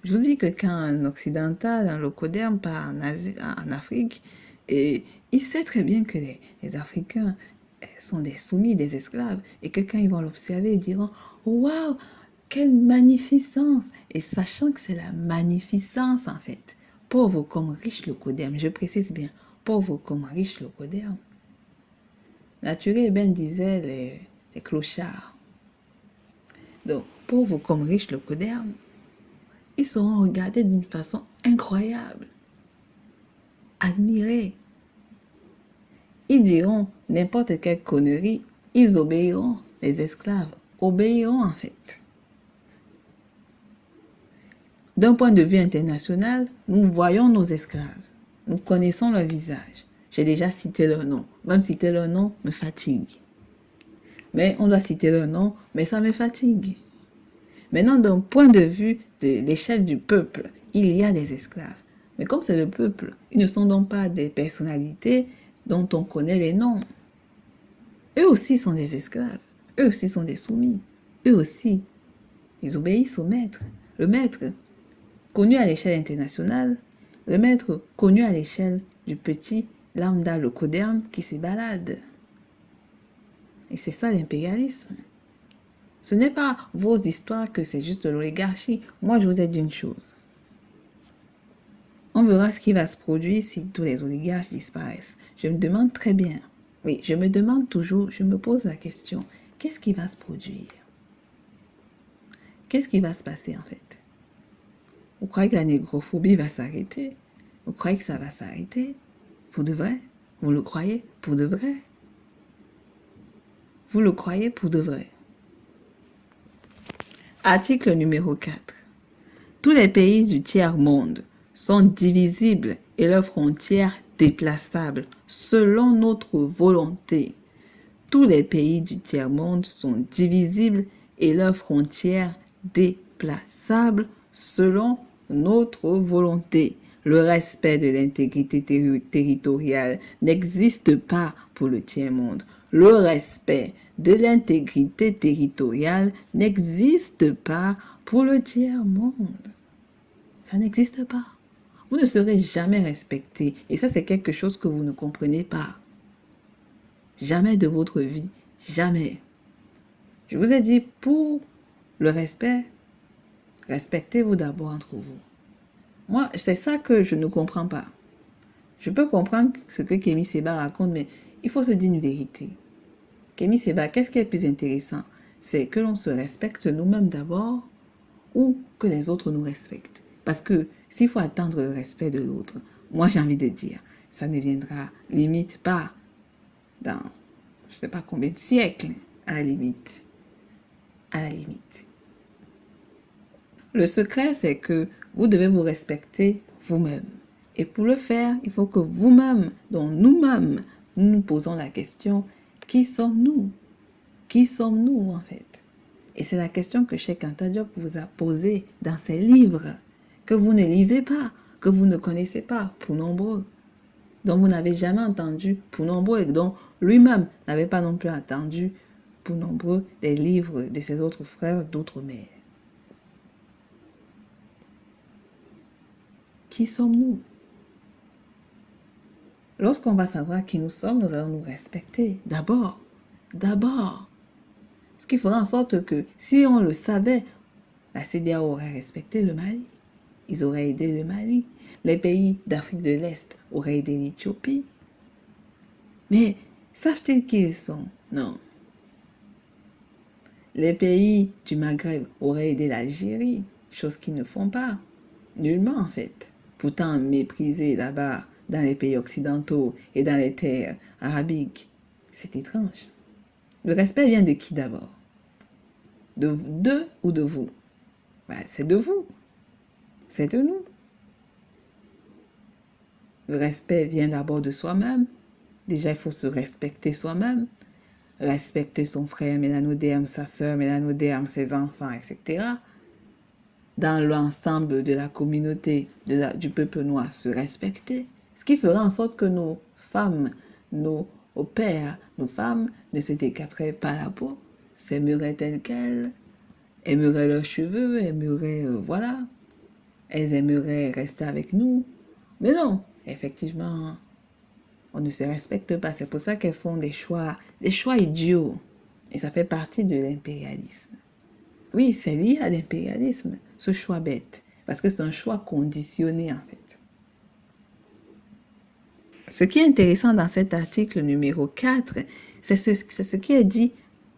Speaker 1: Je vous dis que quand un occidental, un locoderme part en Afrique, et il sait très bien que les Africains sont des soumis, des esclaves, et que quand ils vont l'observer, ils diront « Waouh, quelle magnificence !» Et sachant que c'est la magnificence, en fait, pauvre comme riche locoderme, je précise bien, pauvre comme riche locoderme. Naturel Ben disait les clochards. Donc, pauvre comme riche locoderme, ils seront regardés d'une façon incroyable, admirés. Ils diront n'importe quelle connerie, ils obéiront. Les esclaves obéiront en fait. D'un point de vue international, nous voyons nos esclaves. Nous connaissons leur visage. J'ai déjà cité leur nom. Même citer leur nom me fatigue. Mais on doit citer leur nom, mais ça me fatigue. Maintenant, d'un point de vue de l'échelle du peuple, il y a des esclaves. Mais comme c'est le peuple, ils ne sont donc pas des personnalités dont on connaît les noms. Eux aussi sont des esclaves. Eux aussi sont des soumis. Eux aussi, ils obéissent au maître. Le maître, connu à l'échelle internationale, le maître connu à l'échelle du petit lambda locoderme qui se balade. Et c'est ça l'impérialisme. Ce n'est pas vos histoires que c'est juste l'oligarchie. Moi, je vous ai dit une chose. On verra ce qui va se produire si tous les oligarches disparaissent. Je me demande très bien. Oui, je me demande toujours, je me pose la question, qu'est-ce qui va se produire? Qu'est-ce qui va se passer en fait? Vous croyez que la négrophobie va s'arrêter? Vous croyez que ça va s'arrêter? Pour de vrai? Vous le croyez pour de vrai? Vous le croyez pour de vrai? Article numéro 4. Tous les pays du tiers-monde sont divisibles et leurs frontières déplaçables selon notre volonté. Tous les pays du tiers-monde sont divisibles et leurs frontières déplaçables selon notre volonté. Le respect de l'intégrité territoriale n'existe pas pour le tiers-monde. Le respect de l'intégrité territoriale n'existe pas pour le tiers-monde. Ça n'existe pas. Vous ne serez jamais respecté. Et ça, c'est quelque chose que vous ne comprenez pas. Jamais de votre vie. Jamais. Je vous ai dit, pour le respect, respectez-vous d'abord entre vous. Moi, c'est ça que je ne comprends pas. Je peux comprendre ce que Kémy Séba raconte, mais il faut se dire une vérité. Kémy Séba, qu'est-ce qui est plus intéressant? C'est que l'on se respecte nous-mêmes d'abord ou que les autres nous respectent. Parce que s'il faut attendre le respect de l'autre, moi j'ai envie de dire, ça ne viendra limite pas dans je ne sais pas combien de siècles, à la limite. À la limite. Le secret, c'est que vous devez vous respecter vous-même. Et pour le faire, il faut que vous-même, donc nous posons la question, qui sommes-nous? Qui sommes-nous en fait? Et c'est la question que Cheikh Anta Diop vous a posée dans ses livres, que vous ne lisez pas, que vous ne connaissez pas, pour nombreux, dont vous n'avez jamais entendu, pour nombreux, et dont lui-même n'avait pas non plus entendu, pour nombreux, des livres de ses autres frères d'outre-mer. Qui sommes-nous? Lorsqu'on va savoir qui nous sommes, nous allons nous respecter. D'abord. Ce qui fera en sorte que si on le savait, la CEDEAO aurait respecté le Mali. Ils auraient aidé le Mali. Les pays d'Afrique de l'Est auraient aidé l'Éthiopie. Mais savent-ils qui ils sont? Non. Les pays du Maghreb auraient aidé l'Algérie, chose qu'ils ne font pas. Nullement en fait. Pourtant méprisés là-bas dans les pays occidentaux et dans les terres arabiques. C'est étrange. Le respect vient de qui d'abord? D'eux ou de vous? C'est de vous. C'est de nous. Le respect vient d'abord de soi-même. Déjà, il faut se respecter soi-même. Respecter son frère Mélanoderme, sa sœur Mélanoderme, ses enfants, etc. Dans l'ensemble de la communauté du peuple noir, se respecter. Ce qui fera en sorte que nos femmes, nos pères, nos femmes ne se décaperaient pas la peau, s'aimeraient telles qu'elles, aimeraient leurs cheveux, aimeraient, voilà. Elles aimeraient rester avec nous. Mais non, effectivement, on ne se respecte pas. C'est pour ça qu'elles font des choix idiots. Et ça fait partie de l'impérialisme. Oui, c'est lié à l'impérialisme, ce choix bête. Parce que c'est un choix conditionné, en fait. Ce qui est intéressant dans cet article numéro 4, c'est ce qui est dit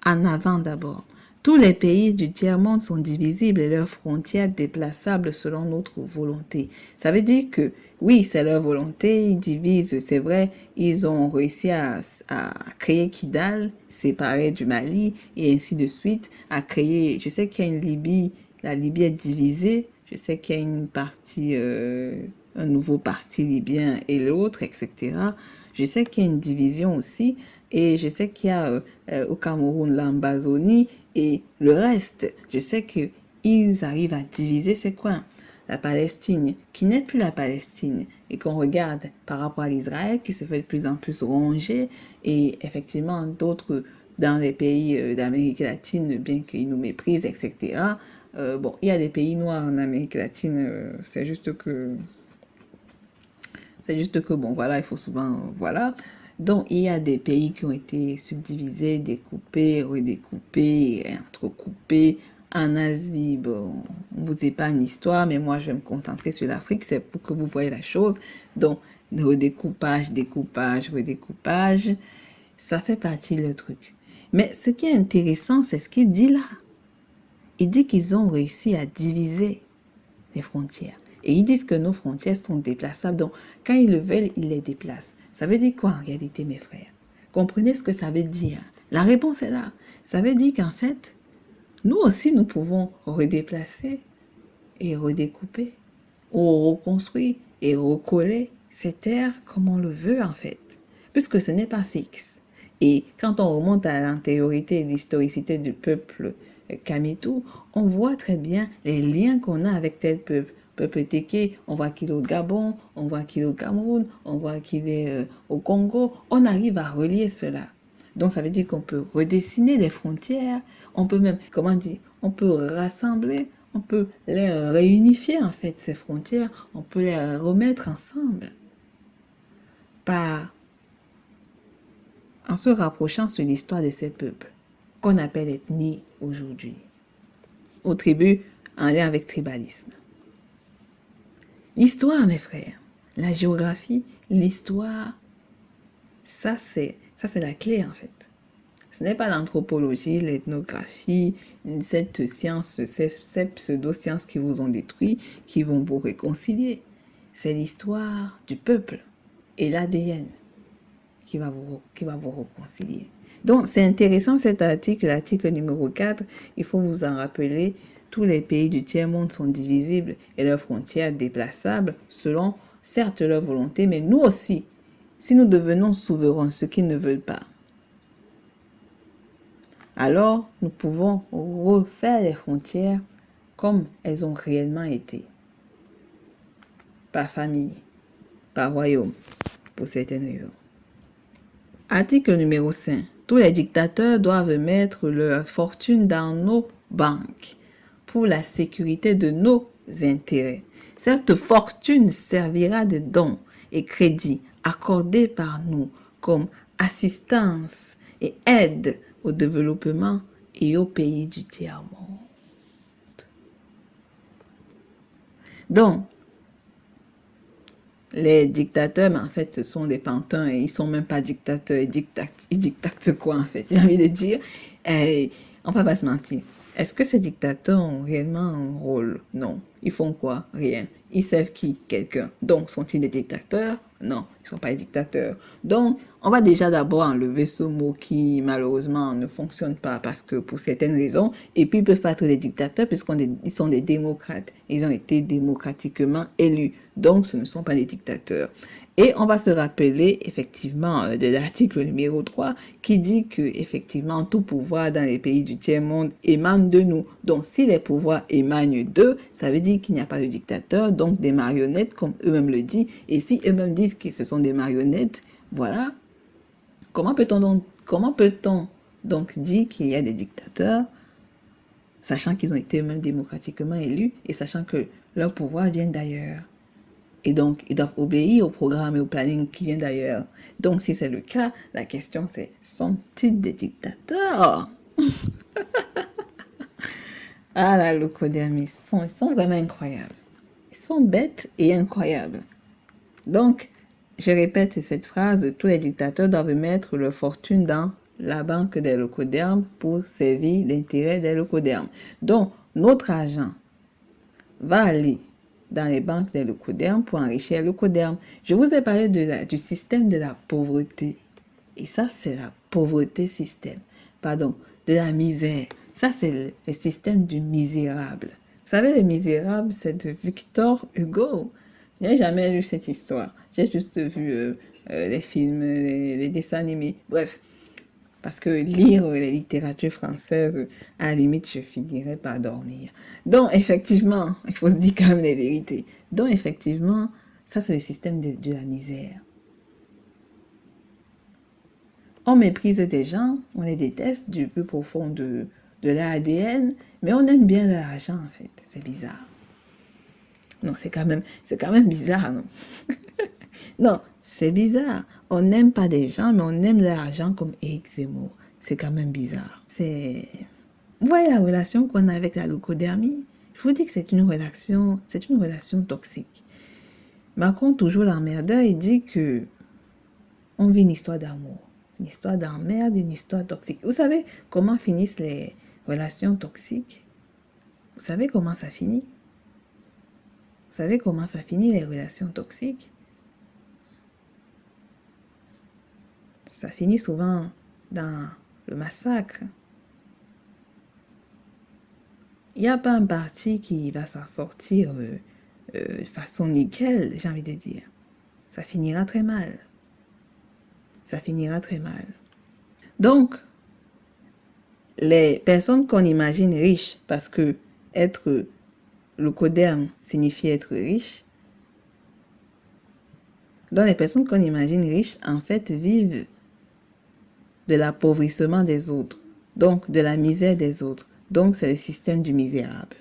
Speaker 1: en avant d'abord. Tous les pays du tiers-monde sont divisibles et leurs frontières déplaçables selon notre volonté. Ça veut dire que, oui, c'est leur volonté, ils divisent, c'est vrai, ils ont réussi à créer Kidal, séparé du Mali, et ainsi de suite, à créer, je sais qu'il y a une Libye, la Libye est divisée, je sais qu'il y a une partie, un nouveau parti libyen et l'autre, etc. Je sais qu'il y a une division aussi, et je sais qu'il y a au Cameroun l'Ambazonie, et le reste, je sais qu'ils arrivent à diviser ces coins. La Palestine, qui n'est plus la Palestine, et qu'on regarde par rapport à l'Israël, qui se fait de plus en plus ronger, et effectivement d'autres dans les pays d'Amérique latine, bien qu'ils nous méprisent, etc. Bon, il y a des pays noirs en Amérique latine, c'est juste que, bon, voilà, il faut souvent, voilà. Donc, il y a des pays qui ont été subdivisés, découpés, redécoupés, entrecoupés. En Asie, bon, on vous épargne l'histoire, mais moi, je vais me concentrer sur l'Afrique, c'est pour que vous voyez la chose. Donc, redécoupage, découpage, redécoupage, ça fait partie du truc. Mais ce qui est intéressant, c'est ce qu'il dit là. Il dit qu'ils ont réussi à diviser les frontières. Et ils disent que nos frontières sont déplaçables. Donc, quand ils le veulent, ils les déplacent. Ça veut dire quoi en réalité, mes frères? Comprenez ce que ça veut dire. La réponse est là. Ça veut dire qu'en fait, nous aussi, nous pouvons redéplacer et redécouper, ou reconstruire et recoller ces terres comme on le veut en fait, puisque ce n'est pas fixe. Et quand on remonte à l'antériorité et l'historicité du peuple Kamitou, on voit très bien les liens qu'on a avec tel peuple. Peuple Téké, on voit qu'il est au Gabon, on voit qu'il est au Cameroun, on voit qu'il est au Congo. On arrive à relier cela. Donc ça veut dire qu'on peut redessiner les frontières, on peut même, comment dire, on peut rassembler, on peut les réunifier en fait, ces frontières, on peut les remettre ensemble en se rapprochant sur l'histoire de ces peuples qu'on appelle ethnie aujourd'hui, aux tribus en lien avec tribalisme. L'histoire, mes frères, la géographie, l'histoire, ça c'est la clé en fait. Ce n'est pas l'anthropologie, l'ethnographie, cette science, ces pseudo-sciences qui vous ont détruit, qui vont vous réconcilier. C'est l'histoire du peuple et l'ADN qui va vous réconcilier. Donc, c'est intéressant cet article, l'article numéro 4. Il faut vous en rappeler. Tous les pays du tiers-monde sont divisibles et leurs frontières déplaçables selon, certes, leur volonté, mais nous aussi, si nous devenons souverains, ce qu'ils ne veulent pas. alors nous pouvons refaire les frontières comme elles ont réellement été. Par famille, par royaume, pour certaines raisons. Article numéro 5. Tous les dictateurs doivent mettre leur fortune dans nos banques pour la sécurité de nos intérêts. Cette fortune servira de dons et crédits accordés par nous comme assistance et aide au développement et aux pays du tiers-monde. Donc, les dictateurs, mais en fait, ce sont des pantins et ils sont même pas dictateurs, ils dictatent quoi en fait? J'ai envie de dire, on va pas se mentir. Est-ce que ces dictateurs ont réellement un rôle? Non. Ils font quoi? Rien. Ils servent qui? Quelqu'un. Donc, sont-ils des dictateurs? Non, ils sont pas des dictateurs. Donc, on va déjà d'abord enlever ce mot qui, malheureusement, ne fonctionne pas parce que pour certaines raisons, et puis ils peuvent pas être des dictateurs puisqu'ils sont des démocrates. Ils ont été démocratiquement élus. Donc, ce ne sont pas des dictateurs. Et on va se rappeler effectivement de l'article numéro 3 qui dit que effectivement tout pouvoir dans les pays du tiers-monde émane de nous. Donc si les pouvoirs émanent d'eux, ça veut dire qu'il n'y a pas de dictateur, donc des marionnettes comme eux-mêmes le disent. Et si eux-mêmes disent que ce sont des marionnettes, voilà. Comment peut-on donc dire qu'il y a des dictateurs, sachant qu'ils ont été eux-mêmes démocratiquement élus et sachant que leur pouvoir vient d'ailleurs? Et donc, ils doivent obéir au programme et au planning qui vient d'ailleurs. Donc, si c'est le cas, la question c'est, sont-ils des dictateurs? Ah là, le Kodami, ils sont vraiment incroyables. Ils sont bêtes et incroyables. Donc, je répète cette phrase, tous les dictateurs doivent mettre leur fortune dans la banque des locodermes pour servir l'intérêt des locodermes. Donc, notre argent va aller dans les banques des locodermes pour enrichir les locodermes. Je vous ai parlé du système de la pauvreté. Et ça, c'est la pauvreté système. Pardon, de la misère. Ça, c'est le système du misérable. Vous savez, le misérable, c'est de Victor Hugo. Je n'ai jamais lu cette histoire. J'ai juste vu les films, les dessins animés. Bref, parce que lire les littératures françaises, à la limite, je finirais par dormir. Donc, effectivement, il faut se dire quand même les vérités. Donc, effectivement, ça, c'est le système de la misère. On méprise des gens, on les déteste du plus profond de leur ADN, mais on aime bien leur argent, en fait. C'est bizarre. Non, c'est quand même bizarre, non? Non, c'est bizarre. On n'aime pas des gens, mais on aime leur argent comme Éric Zemmour. C'est quand même bizarre. Vous voyez la relation qu'on a avec la leucodermie? Je vous dis que c'est une relation toxique. Macron, toujours l'emmerdeur, il dit que on vit une histoire d'amour, une histoire d'emmerde, une histoire toxique. Vous savez comment finissent les relations toxiques? Vous savez comment ça finit? Vous savez comment ça finit les relations toxiques? Ça finit souvent dans le massacre. Il n'y a pas un parti qui va s'en sortir de façon nickel, j'ai envie de dire. Ça finira très mal. Ça finira très mal. Donc, les personnes qu'on imagine riches, parce que être leucoderme signifie être riche, donc les personnes qu'on imagine riches, en fait, vivent de l'appauvrissement des autres, donc de la misère des autres. Donc, c'est le système du misérable.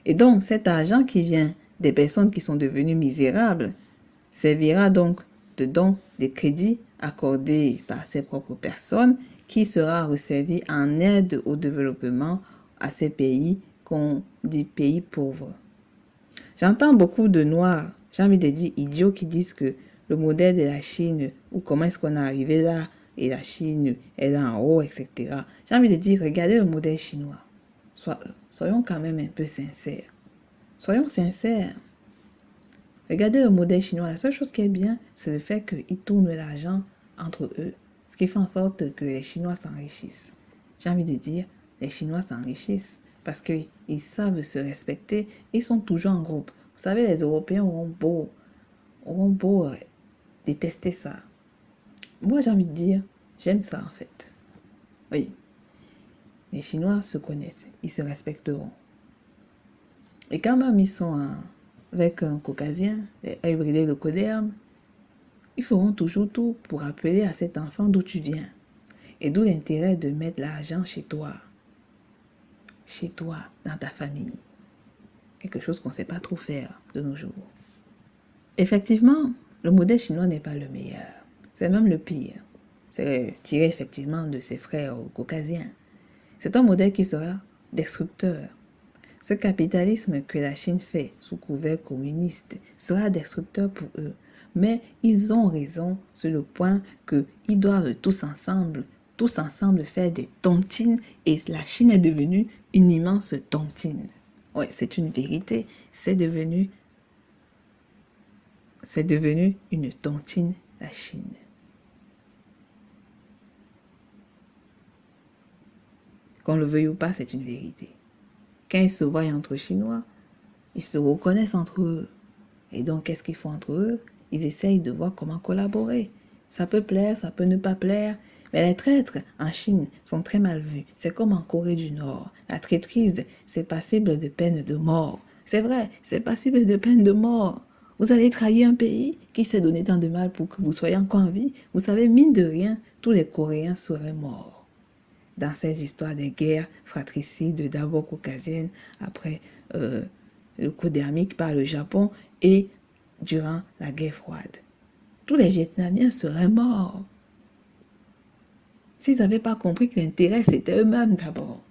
Speaker 1: Et donc, cet argent qui vient des personnes qui sont devenues misérables servira donc de dons, des crédits accordés par ces propres personnes qui sera resservi en aide au développement à ces pays qu'on dit pays pauvres. J'entends beaucoup de noirs, j'ai envie de dire idiots, qui disent que le modèle de la Chine, ou comment est-ce qu'on est arrivé là, et la Chine est là en haut, etc. J'ai envie de dire, regardez le modèle chinois. Soyons quand même un peu sincères. Soyons sincères. Regardez le modèle chinois. La seule chose qui est bien, c'est le fait qu'ils tournent l'argent entre eux. Ce qui fait en sorte que les Chinois s'enrichissent. J'ai envie de dire, les Chinois s'enrichissent parce qu'ils savent se respecter. Ils sont toujours en groupe. Vous savez, les Européens auront beau détester ça. Moi, j'ai envie de dire, j'aime ça en fait. Oui. Les Chinois se connaissent, ils se respecteront. Et quand même ils sont avec un caucasien, hybrider le coderme, ils feront toujours tout pour appeler à cet enfant d'où tu viens. Et d'où l'intérêt de mettre l'argent chez toi, dans ta famille. Quelque chose qu'on ne sait pas trop faire de nos jours. Effectivement, le modèle chinois n'est pas le meilleur. C'est même le pire. C'est tiré effectivement de ses frères caucasiens. C'est un modèle qui sera destructeur. Ce capitalisme que la Chine fait sous couvert communiste sera destructeur pour eux. Mais ils ont raison sur le point qu'ils doivent tous ensemble faire des tontines et la Chine est devenue une immense tontine. Ouais, c'est une vérité. C'est devenu une tontine, la Chine. Qu'on le veuille ou pas, c'est une vérité. Quand ils se voient entre Chinois, ils se reconnaissent entre eux. Et donc, qu'est-ce qu'ils font entre eux? Ils essayent de voir comment collaborer. Ça peut plaire, ça peut ne pas plaire. Mais les traîtres en Chine sont très mal vus. C'est comme en Corée du Nord. La traîtrise, c'est passible de peine de mort. C'est vrai, c'est passible de peine de mort. Vous allez trahir un pays qui s'est donné tant de mal pour que vous soyez encore en vie. Vous savez, mine de rien, tous les Coréens seraient morts. Dans ces histoires des guerres fratricides, d'abord caucasiennes, après le coup thermique par le Japon et durant la guerre froide. Tous les Vietnamiens seraient morts. S'ils n'avaient pas compris que l'intérêt, c'était eux-mêmes d'abord.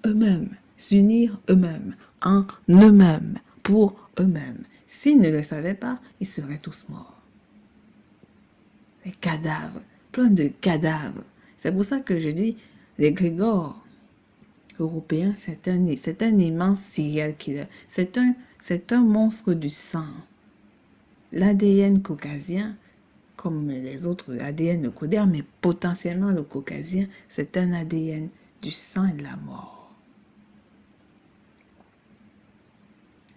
Speaker 1: Eux-mêmes, s'unir eux-mêmes, en eux-mêmes, pour eux-mêmes. S'ils ne le savaient pas, ils seraient tous morts. Les cadavres, plein de cadavres. C'est pour ça que je dis, les Grégor européens, c'est un immense serial killer. C'est un monstre du sang. L'ADN caucasien, comme les autres ADN le coder, mais potentiellement le caucasien, c'est un ADN du sang et de la mort.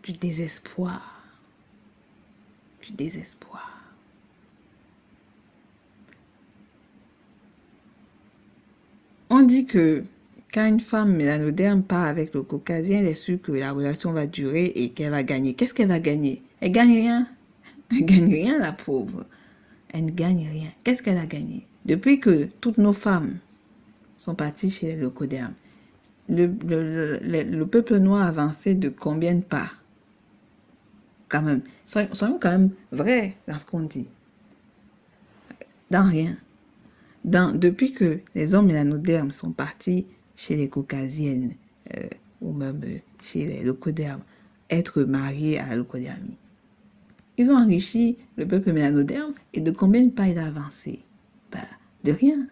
Speaker 1: Du désespoir. Du désespoir. On dit que quand une femme mélanoderme part avec le caucasien, elle est sûre que la relation va durer et qu'elle va gagner. Qu'est-ce qu'elle va gagner? Elle gagne rien. Elle gagne rien, la pauvre. Elle ne gagne rien. Qu'est-ce qu'elle a gagné? Depuis que toutes nos femmes sont parties chez les leucodermes, le peuple noir a avancé de combien de pas? Quand même. Soyons quand même vrais dans ce qu'on dit. Dans rien. Depuis que les hommes mélanodermes sont partis chez les caucasiennes ou même chez les leucodermes, être mariés à la leucodermie, ils ont enrichi le peuple mélanoderme et de combien de pas il a avancé? De rien.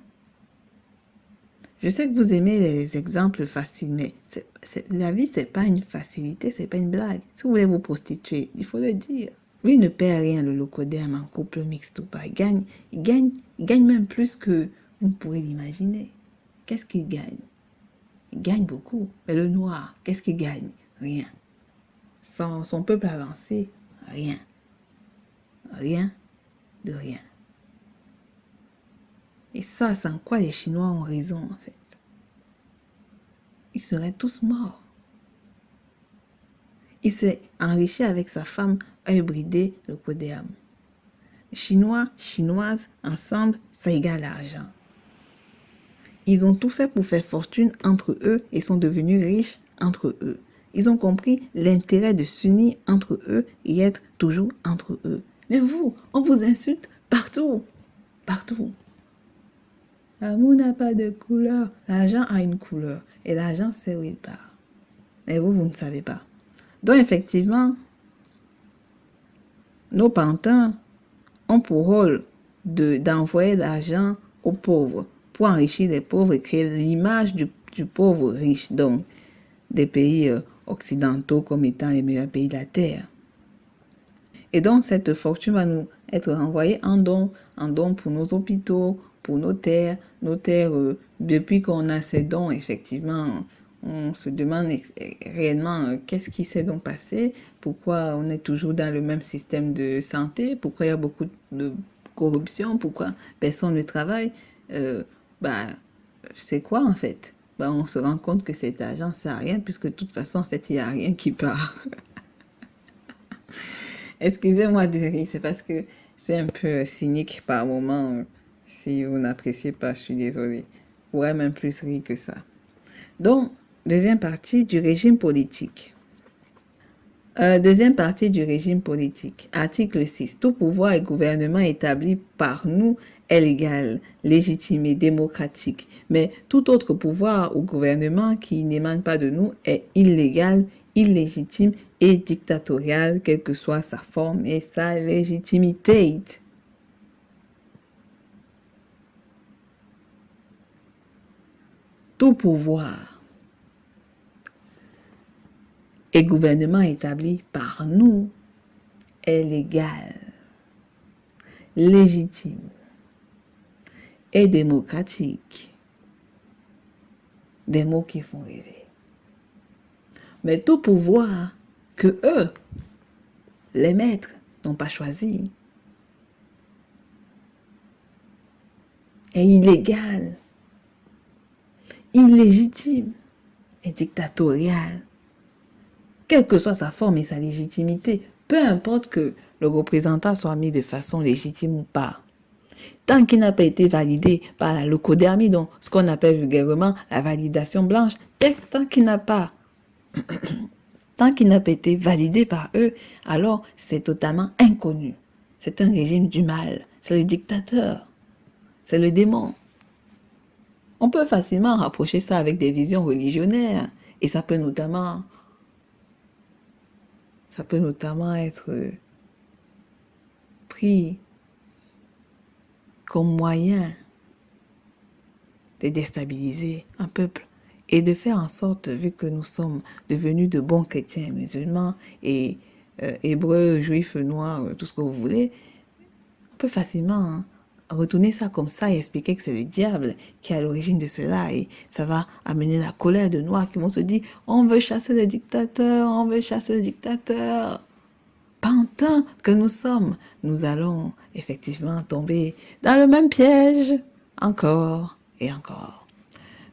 Speaker 1: Je sais que vous aimez les exemples faciles, mais la vie, c'est pas une facilité, c'est pas une blague. Si vous voulez vous prostituer, il faut le dire. Lui ne perd rien, le leucoderme, en couple mixte ou pas. Il gagne même plus que vous pourrez l'imaginer. Qu'est-ce qu'il gagne? Il gagne beaucoup. Mais le noir, qu'est-ce qu'il gagne? Rien. Son peuple avancé, rien. Rien de rien. Et ça, c'est en quoi les Chinois ont raison, en fait. Ils seraient tous morts. Il s'est enrichi avec sa femme hybridée, le codéam. Chinois, chinoises, ensemble, ça égale l'argent. Ils ont tout fait pour faire fortune entre eux et sont devenus riches entre eux. Ils ont compris l'intérêt de s'unir entre eux et être toujours entre eux. Mais vous, on vous insulte partout. Partout. L'amour n'a pas de couleur. L'argent a une couleur. Et l'argent sait où il part. Mais vous ne savez pas. Donc, effectivement, nos pantins ont pour rôle d'envoyer l'argent aux pauvres pour enrichir les pauvres et créer l'image du pauvre riche, donc des pays occidentaux comme étant les meilleurs pays de la Terre. Et donc, cette fortune va nous être renvoyée en don pour nos hôpitaux, pour nos terres. Depuis qu'on a ces dons, effectivement, on se demande réellement qu'est-ce qui s'est donc passé, pourquoi on est toujours dans le même système de santé, pourquoi il y a beaucoup de corruption, pourquoi personne ne travaille. c'est quoi en fait? Ben, on se rend compte que cet argent ne sert à rien puisque de toute façon, en fait, il n'y a rien qui part. Excusez-moi de rire, c'est parce que c'est un peu cynique par moment. Si vous n'appréciez pas, je suis désolée. Ouais, même plus rire que ça. Donc, deuxième partie du régime politique. Deuxième partie du régime politique. Article 6. Tout pouvoir et gouvernement établi par nous est légal, légitime et démocratique. Mais tout autre pouvoir ou gouvernement qui n'émane pas de nous est illégal, illégitime et dictatorial, quelle que soit sa forme et sa légitimité. Tout pouvoir et gouvernement établi par nous est légal, légitime et démocratique. Des mots qui font rêver. Mais tout pouvoir que eux, les maîtres, n'ont pas choisi est illégal, illégitime et dictatorial. Quelle que soit sa forme et sa légitimité, peu importe que le représentant soit mis de façon légitime ou pas. Tant qu'il n'a pas été validé par la leucodermie, donc ce qu'on appelle vulgairement la validation blanche, tant qu'il n'a pas été validé par eux, alors c'est totalement inconnu. C'est un régime du mal, c'est le dictateur, c'est le démon. On peut facilement rapprocher ça avec des visions religionnaires et ça peut notamment être pris comme moyen de déstabiliser un peuple et de faire en sorte, vu que nous sommes devenus de bons chrétiens musulmans et hébreux, juifs, noirs, tout ce que vous voulez, on peut facilement retourner ça comme ça et expliquer que c'est le diable qui est à l'origine de cela et ça va amener la colère de noirs qui vont se dire on veut chasser le dictateur, on veut chasser le dictateur. Pantins que nous sommes, nous allons effectivement tomber dans le même piège encore et encore.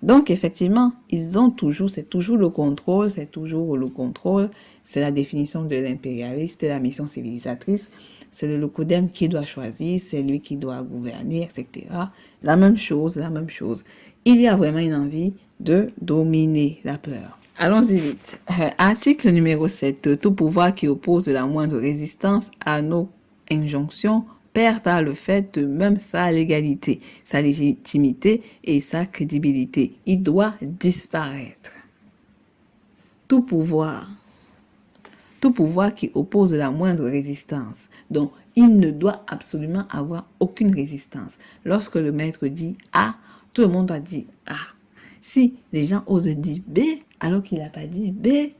Speaker 1: Donc effectivement, c'est toujours le contrôle, c'est la définition de l'impérialiste, la mission civilisatrice, c'est le leucodème qui doit choisir, c'est lui qui doit gouverner, etc. La même chose. Il y a vraiment une envie de dominer la peur. Allons-y vite. Article numéro 7. Tout pouvoir qui oppose la moindre résistance à nos injonctions perd par le fait de même sa légalité, sa légitimité et sa crédibilité. Il doit disparaître. Tout pouvoir qui oppose la moindre résistance. Donc, il ne doit absolument avoir aucune résistance. Lorsque le maître dit A, tout le monde doit dire A. Si les gens osent dire B, alors qu'il n'a pas dit B,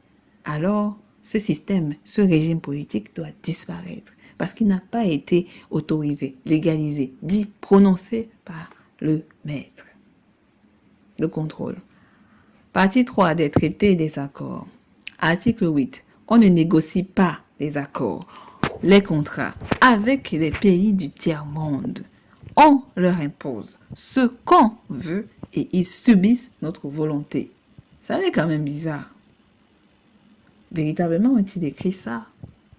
Speaker 1: alors ce système, ce régime politique doit disparaître parce qu'il n'a pas été autorisé, légalisé, dit, prononcé par le maître. Le contrôle. Partie 3 des traités et des accords. Article 8. On ne négocie pas les accords, les contrats avec les pays du tiers-monde. On leur impose ce qu'on veut et ils subissent notre volonté. Ça est quand même bizarre. Véritablement, ont-ils écrit ça?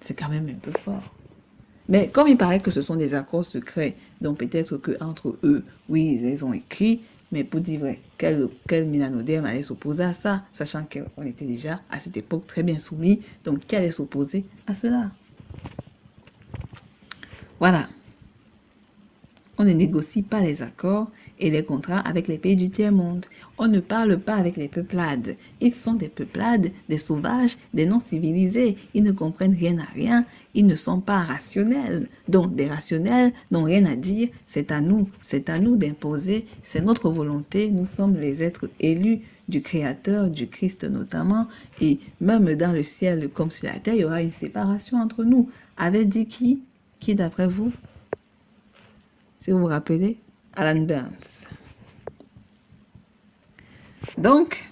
Speaker 1: C'est quand même un peu fort. Mais comme il paraît que ce sont des accords secrets, donc peut-être qu'entre eux, oui, ils les ont écrits, mais pour dire vrai, quel Milanodème allait s'opposer à ça, sachant qu'on était déjà à cette époque très bien soumis, donc qui allait s'opposer à cela? Voilà. On ne négocie pas les accords et les contrats avec les pays du tiers-monde. On ne parle pas avec les peuplades. Ils sont des peuplades, des sauvages, des non-civilisés. Ils ne comprennent rien à rien. Ils ne sont pas rationnels. Donc, des rationnels n'ont rien à dire. C'est à nous d'imposer. C'est notre volonté. Nous sommes les êtres élus du Créateur, du Christ notamment. Et même dans le ciel comme sur la terre, il y aura une séparation entre nous. Avait dit qui? Qui d'après vous? Si vous vous rappelez, Alan Burns. Donc,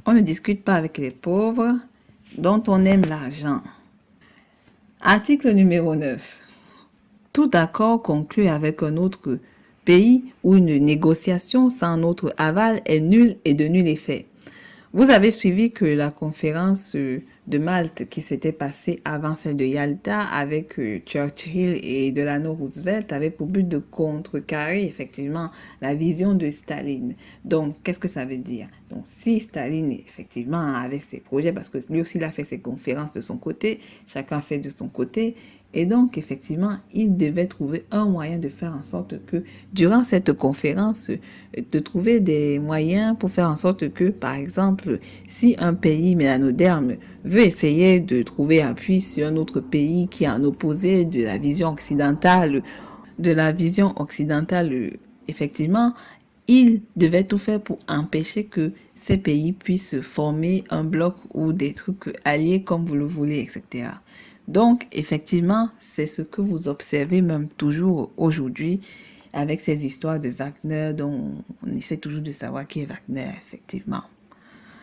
Speaker 1: on ne discute pas avec les pauvres dont on aime l'argent. Article numéro 9. Tout accord conclu avec un autre pays où une négociation sans notre aval est nulle et de nul effet. Vous avez suivi que la conférence de Malte qui s'était passée avant celle de Yalta avec Churchill et Delano Roosevelt avait pour but de contrecarrer effectivement la vision de Staline. Donc, qu'est-ce que ça veut dire? Donc, si Staline effectivement avait ses projets, parce que lui aussi il a fait ses conférences de son côté, chacun fait de son côté, et donc, effectivement, il devait trouver un moyen de faire en sorte que, durant cette conférence, de trouver des moyens pour faire en sorte que, par exemple, si un pays mélanoderme veut essayer de trouver appui sur un autre pays qui est en opposé de la vision occidentale, effectivement, il devait tout faire pour empêcher que ces pays puissent former un bloc ou des trucs alliés comme vous le voulez, etc. Donc, effectivement, c'est ce que vous observez même toujours aujourd'hui avec ces histoires de Wagner dont on essaie toujours de savoir qui est Wagner, effectivement.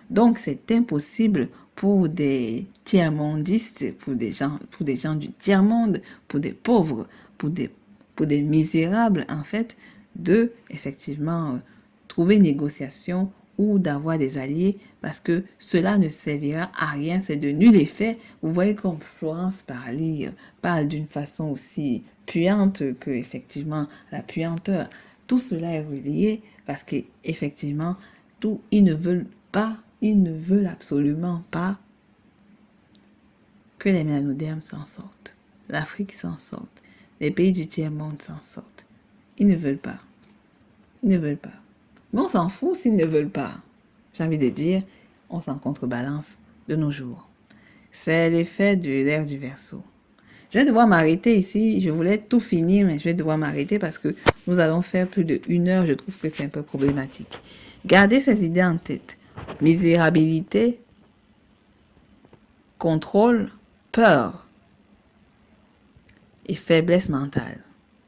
Speaker 1: Donc, c'est impossible pour des tiers-mondistes, pour des gens du tiers-monde, pour des pauvres, pour des misérables, en fait, de, effectivement, trouver une négociation ou d'avoir des alliés, parce que cela ne servira à rien, c'est de nul effet. Vous voyez comme Florence parle d'une façon aussi puante que, effectivement, la puanteur. Tout cela est relié parce que, effectivement, ils ne veulent absolument pas que les mélanodermes s'en sortent, l'Afrique s'en sorte, les pays du tiers-monde s'en sortent. Ils ne veulent pas. Mais on s'en fout s'ils ne veulent pas. J'ai envie de dire, on s'en contrebalance de nos jours. C'est l'effet de l'ère du Verseau. Je vais devoir m'arrêter ici. Je voulais tout finir, mais je vais devoir m'arrêter parce que nous allons faire plus d'1 heure. Je trouve que c'est un peu problématique. Gardez ces idées en tête. Misérabilité, contrôle, peur et faiblesse mentale.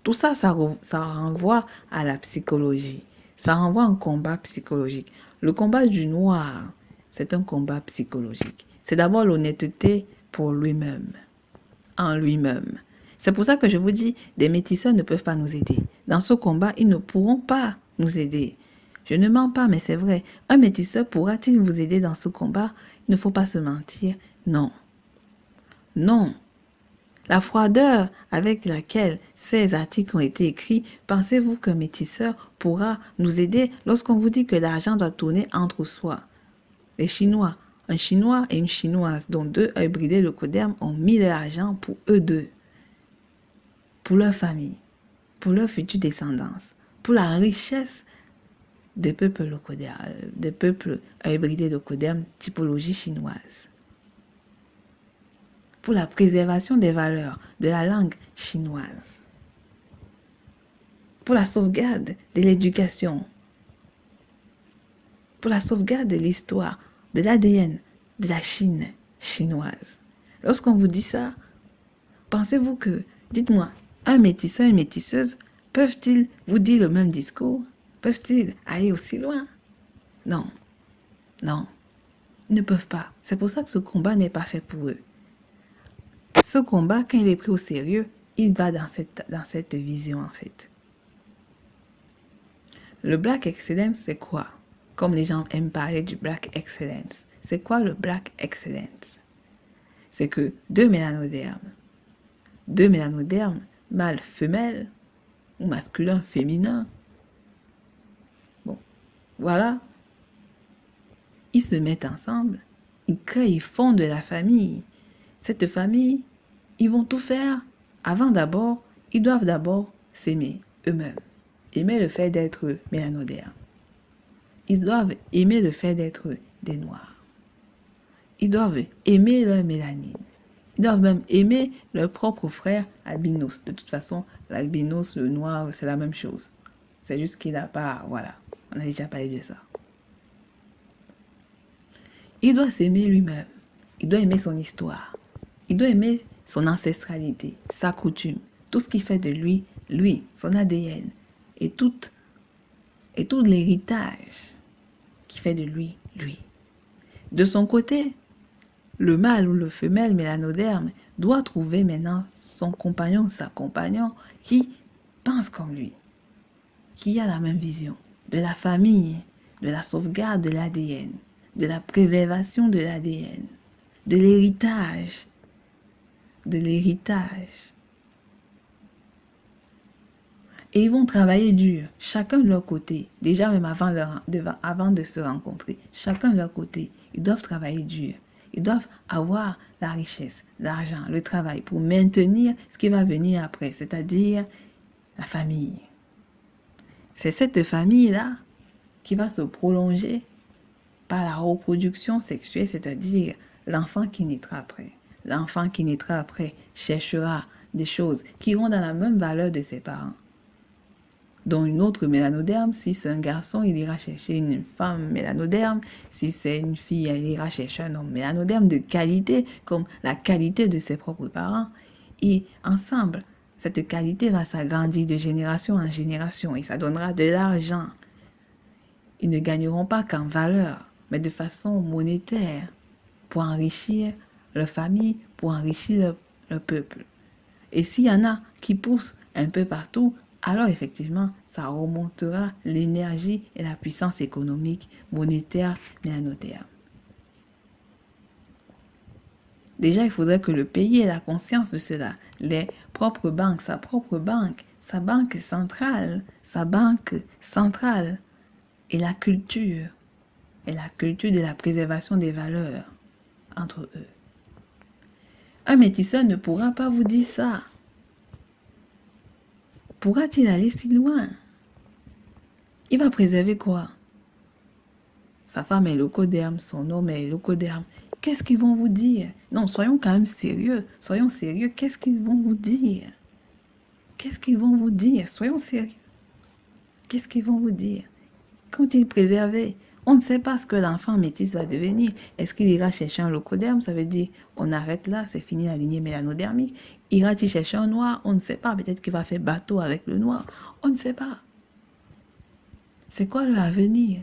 Speaker 1: Tout ça, ça renvoie à la psychologie. Ça renvoie à un combat psychologique. Le combat du noir, c'est un combat psychologique. C'est d'abord l'honnêteté pour lui-même, en lui-même. C'est pour ça que je vous dis, des métisseurs ne peuvent pas nous aider. Dans ce combat, ils ne pourront pas nous aider. Je ne mens pas, mais c'est vrai. Un métisseur pourra-t-il vous aider dans ce combat? Il ne faut pas se mentir. Non. Non. La froideur avec laquelle ces articles ont été écrits, pensez-vous qu'un métisseur pourra nous aider lorsqu'on vous dit que l'argent doit tourner entre soi? Les Chinois, un Chinois et une Chinoise, dont 2 hybridés leucodermes, ont mis de l'argent pour eux deux, pour leur famille, pour leur future descendance, pour la richesse des peuples hybridés leucodermes, typologie chinoise, pour la préservation des valeurs de la langue chinoise, pour la sauvegarde de l'éducation, pour la sauvegarde de l'histoire, de l'ADN, de la Chine chinoise. Lorsqu'on vous dit ça, pensez-vous que, dites-moi, un métisseur et une métisseuse, peuvent-ils vous dire le même discours? Peuvent-ils aller aussi loin? Non, non, ils ne peuvent pas. C'est pour ça que ce combat n'est pas fait pour eux. Ce combat, quand il est pris au sérieux, il va dans cette vision en fait. Le Black Excellence, c'est quoi? Comme les gens aiment parler du Black Excellence. C'est quoi le Black Excellence? C'est que deux mélanodermes, mâle, femelle, ou masculin, féminin, bon, voilà, ils se mettent ensemble, ils créent, ils fondent de la famille. Cette famille, ils vont tout faire. Ils doivent d'abord s'aimer eux-mêmes. Aimer le fait d'être mélanodermes. Ils doivent aimer le fait d'être des noirs. Ils doivent aimer leur mélanine. Ils doivent même aimer leur propre frère albinos. De toute façon, l'albinos, le noir, c'est la même chose. C'est juste qu'il n'a pas... Voilà, on a déjà parlé de ça. Il doit s'aimer lui-même. Il doit aimer son histoire. Il doit aimer son ancestralité, sa coutume, tout ce qui fait de lui, son ADN et tout l'héritage qui fait de lui. De son côté, le mâle ou le femelle mélanoderme doit trouver maintenant son compagnon, sa compagnonne qui pense comme lui. qui a la même vision de la famille, de la sauvegarde de l'ADN, de la préservation de l'ADN, de l'héritage, de l'héritage. Et ils vont travailler dur, chacun de leur côté, déjà même avant de se rencontrer, chacun de leur côté, ils doivent travailler dur. Ils doivent avoir la richesse, l'argent, le travail pour maintenir ce qui va venir après, c'est-à-dire la famille. C'est cette famille-là qui va se prolonger par la reproduction sexuelle, c'est-à-dire l'enfant qui naîtra après. L'enfant qui naîtra après cherchera des choses qui iront dans la même valeur de ses parents. Dont une autre mélanoderme, si c'est un garçon, il ira chercher une femme mélanoderme. Si c'est une fille, elle ira chercher un homme mélanoderme de qualité, comme la qualité de ses propres parents. Et ensemble, cette qualité va s'agrandir de génération en génération et ça donnera de l'argent. Ils ne gagneront pas qu'en valeur, mais de façon monétaire, pour enrichir leur famille, pour enrichir leur peuple. Et s'il y en a qui poussent un peu partout, alors effectivement, ça remontera l'énergie et la puissance économique, monétaire, mélanoderme. Déjà, il faudrait que le pays ait la conscience de cela. Les propres banques, sa propre banque, sa banque centrale, et la culture de la préservation des valeurs entre eux. Un métisseur ne pourra pas vous dire ça. Pourra-t-il aller si loin? Il va préserver quoi? Sa femme est locoderme, son homme est locoderme. Qu'est-ce qu'ils vont vous dire? Non, soyons quand même sérieux. Soyons sérieux. Qu'est-ce qu'ils vont vous dire? Qu'est-ce qu'ils vont vous dire? Soyons sérieux. Qu'est-ce qu'ils vont vous dire? Quand-ils préserver? On ne sait pas ce que l'enfant métis va devenir. Est-ce qu'il ira chercher un locoderme? Ça veut dire on arrête là, c'est fini la lignée mélanodermique. Ira-t-il chercher un noir? On ne sait pas. Peut-être qu'il va faire bateau avec le noir. On ne sait pas. C'est quoi leur avenir?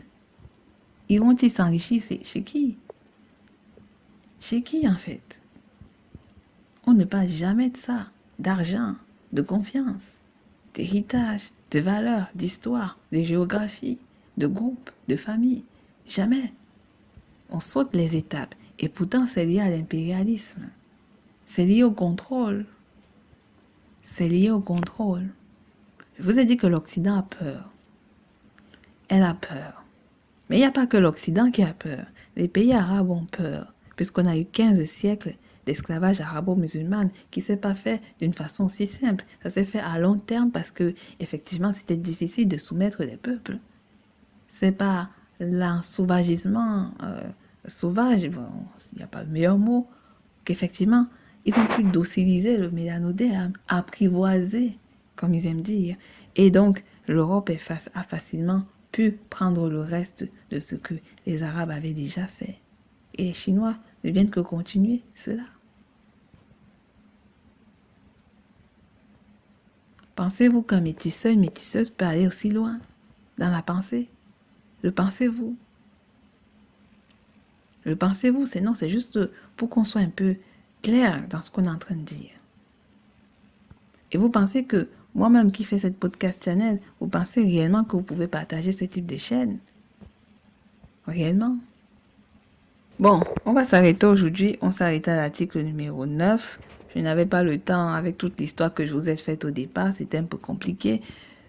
Speaker 1: Iront-ils s'enrichir chez qui? Chez qui en fait? On ne parle jamais de ça. D'argent, de confiance, d'héritage, de valeurs, d'histoire, de géographie, de groupe, de famille. Jamais. On saute les étapes. Et pourtant, c'est lié à l'impérialisme. C'est lié au contrôle. C'est lié au contrôle. Je vous ai dit que l'Occident a peur. Elle a peur. Mais il n'y a pas que l'Occident qui a peur. Les pays arabes ont peur. Puisqu'on a eu 15 siècles d'esclavage arabo-musulman qui ne s'est pas fait d'une façon si simple. Ça s'est fait à long terme parce que, effectivement, c'était difficile de soumettre les peuples. C'est pas l'ensauvagisement sauvage, bon, il n'y a pas de meilleur mot, qu'effectivement, ils ont pu dociliser le mélanoderme, apprivoiser, comme ils aiment dire. Et donc, l'Europe a facilement pu prendre le reste de ce que les Arabes avaient déjà fait. Et les Chinois ne viennent que continuer cela. Pensez-vous qu'un métisseur, une métisseuse peut aller aussi loin dans la pensée? Le pensez-vous? Le pensez-vous? Sinon, c'est juste pour qu'on soit un peu clair dans ce qu'on est en train de dire. Et vous pensez que moi-même qui fais cette podcast channel, vous pensez réellement que vous pouvez partager ce type de chaîne? Réellement? Bon, on va s'arrêter aujourd'hui. On s'arrête à l'article numéro 9. Je n'avais pas le temps avec toute l'histoire que je vous ai faite au départ. C'était un peu compliqué.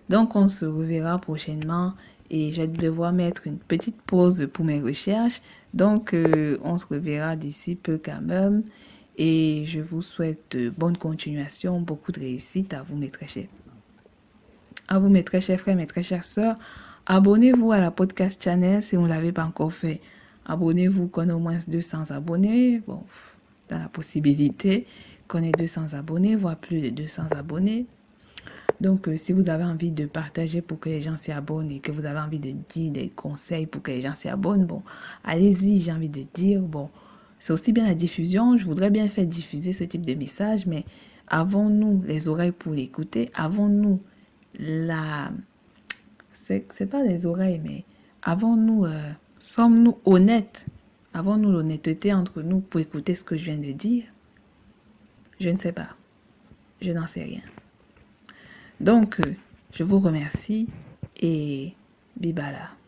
Speaker 1: Donc, on se reverra prochainement. Et je vais devoir mettre une petite pause pour mes recherches. Donc, on se reverra d'ici peu quand même. Et je vous souhaite bonne continuation, beaucoup de réussite à vous, mes très chers. À vous, mes très chers frères, mes très chères sœurs. Abonnez-vous à la podcast channel si vous ne l'avez pas encore fait. Abonnez-vous qu'on ait au moins 200 abonnés. Bon, dans la possibilité qu'on ait 200 abonnés, voire plus de 200 abonnés. Donc, si vous avez envie de partager pour que les gens s'y abonnent et que vous avez envie de dire des conseils pour que les gens s'y abonnent, bon, allez-y, j'ai envie de dire, bon, c'est aussi bien la diffusion. Je voudrais bien faire diffuser ce type de message, mais avons-nous les oreilles pour l'écouter? Avons-nous c'est pas les oreilles, mais avons-nous, sommes-nous honnêtes? Avons-nous l'honnêteté entre nous pour écouter ce que je viens de dire? Je ne sais pas. Je n'en sais rien. Donc, je vous remercie et Bibala.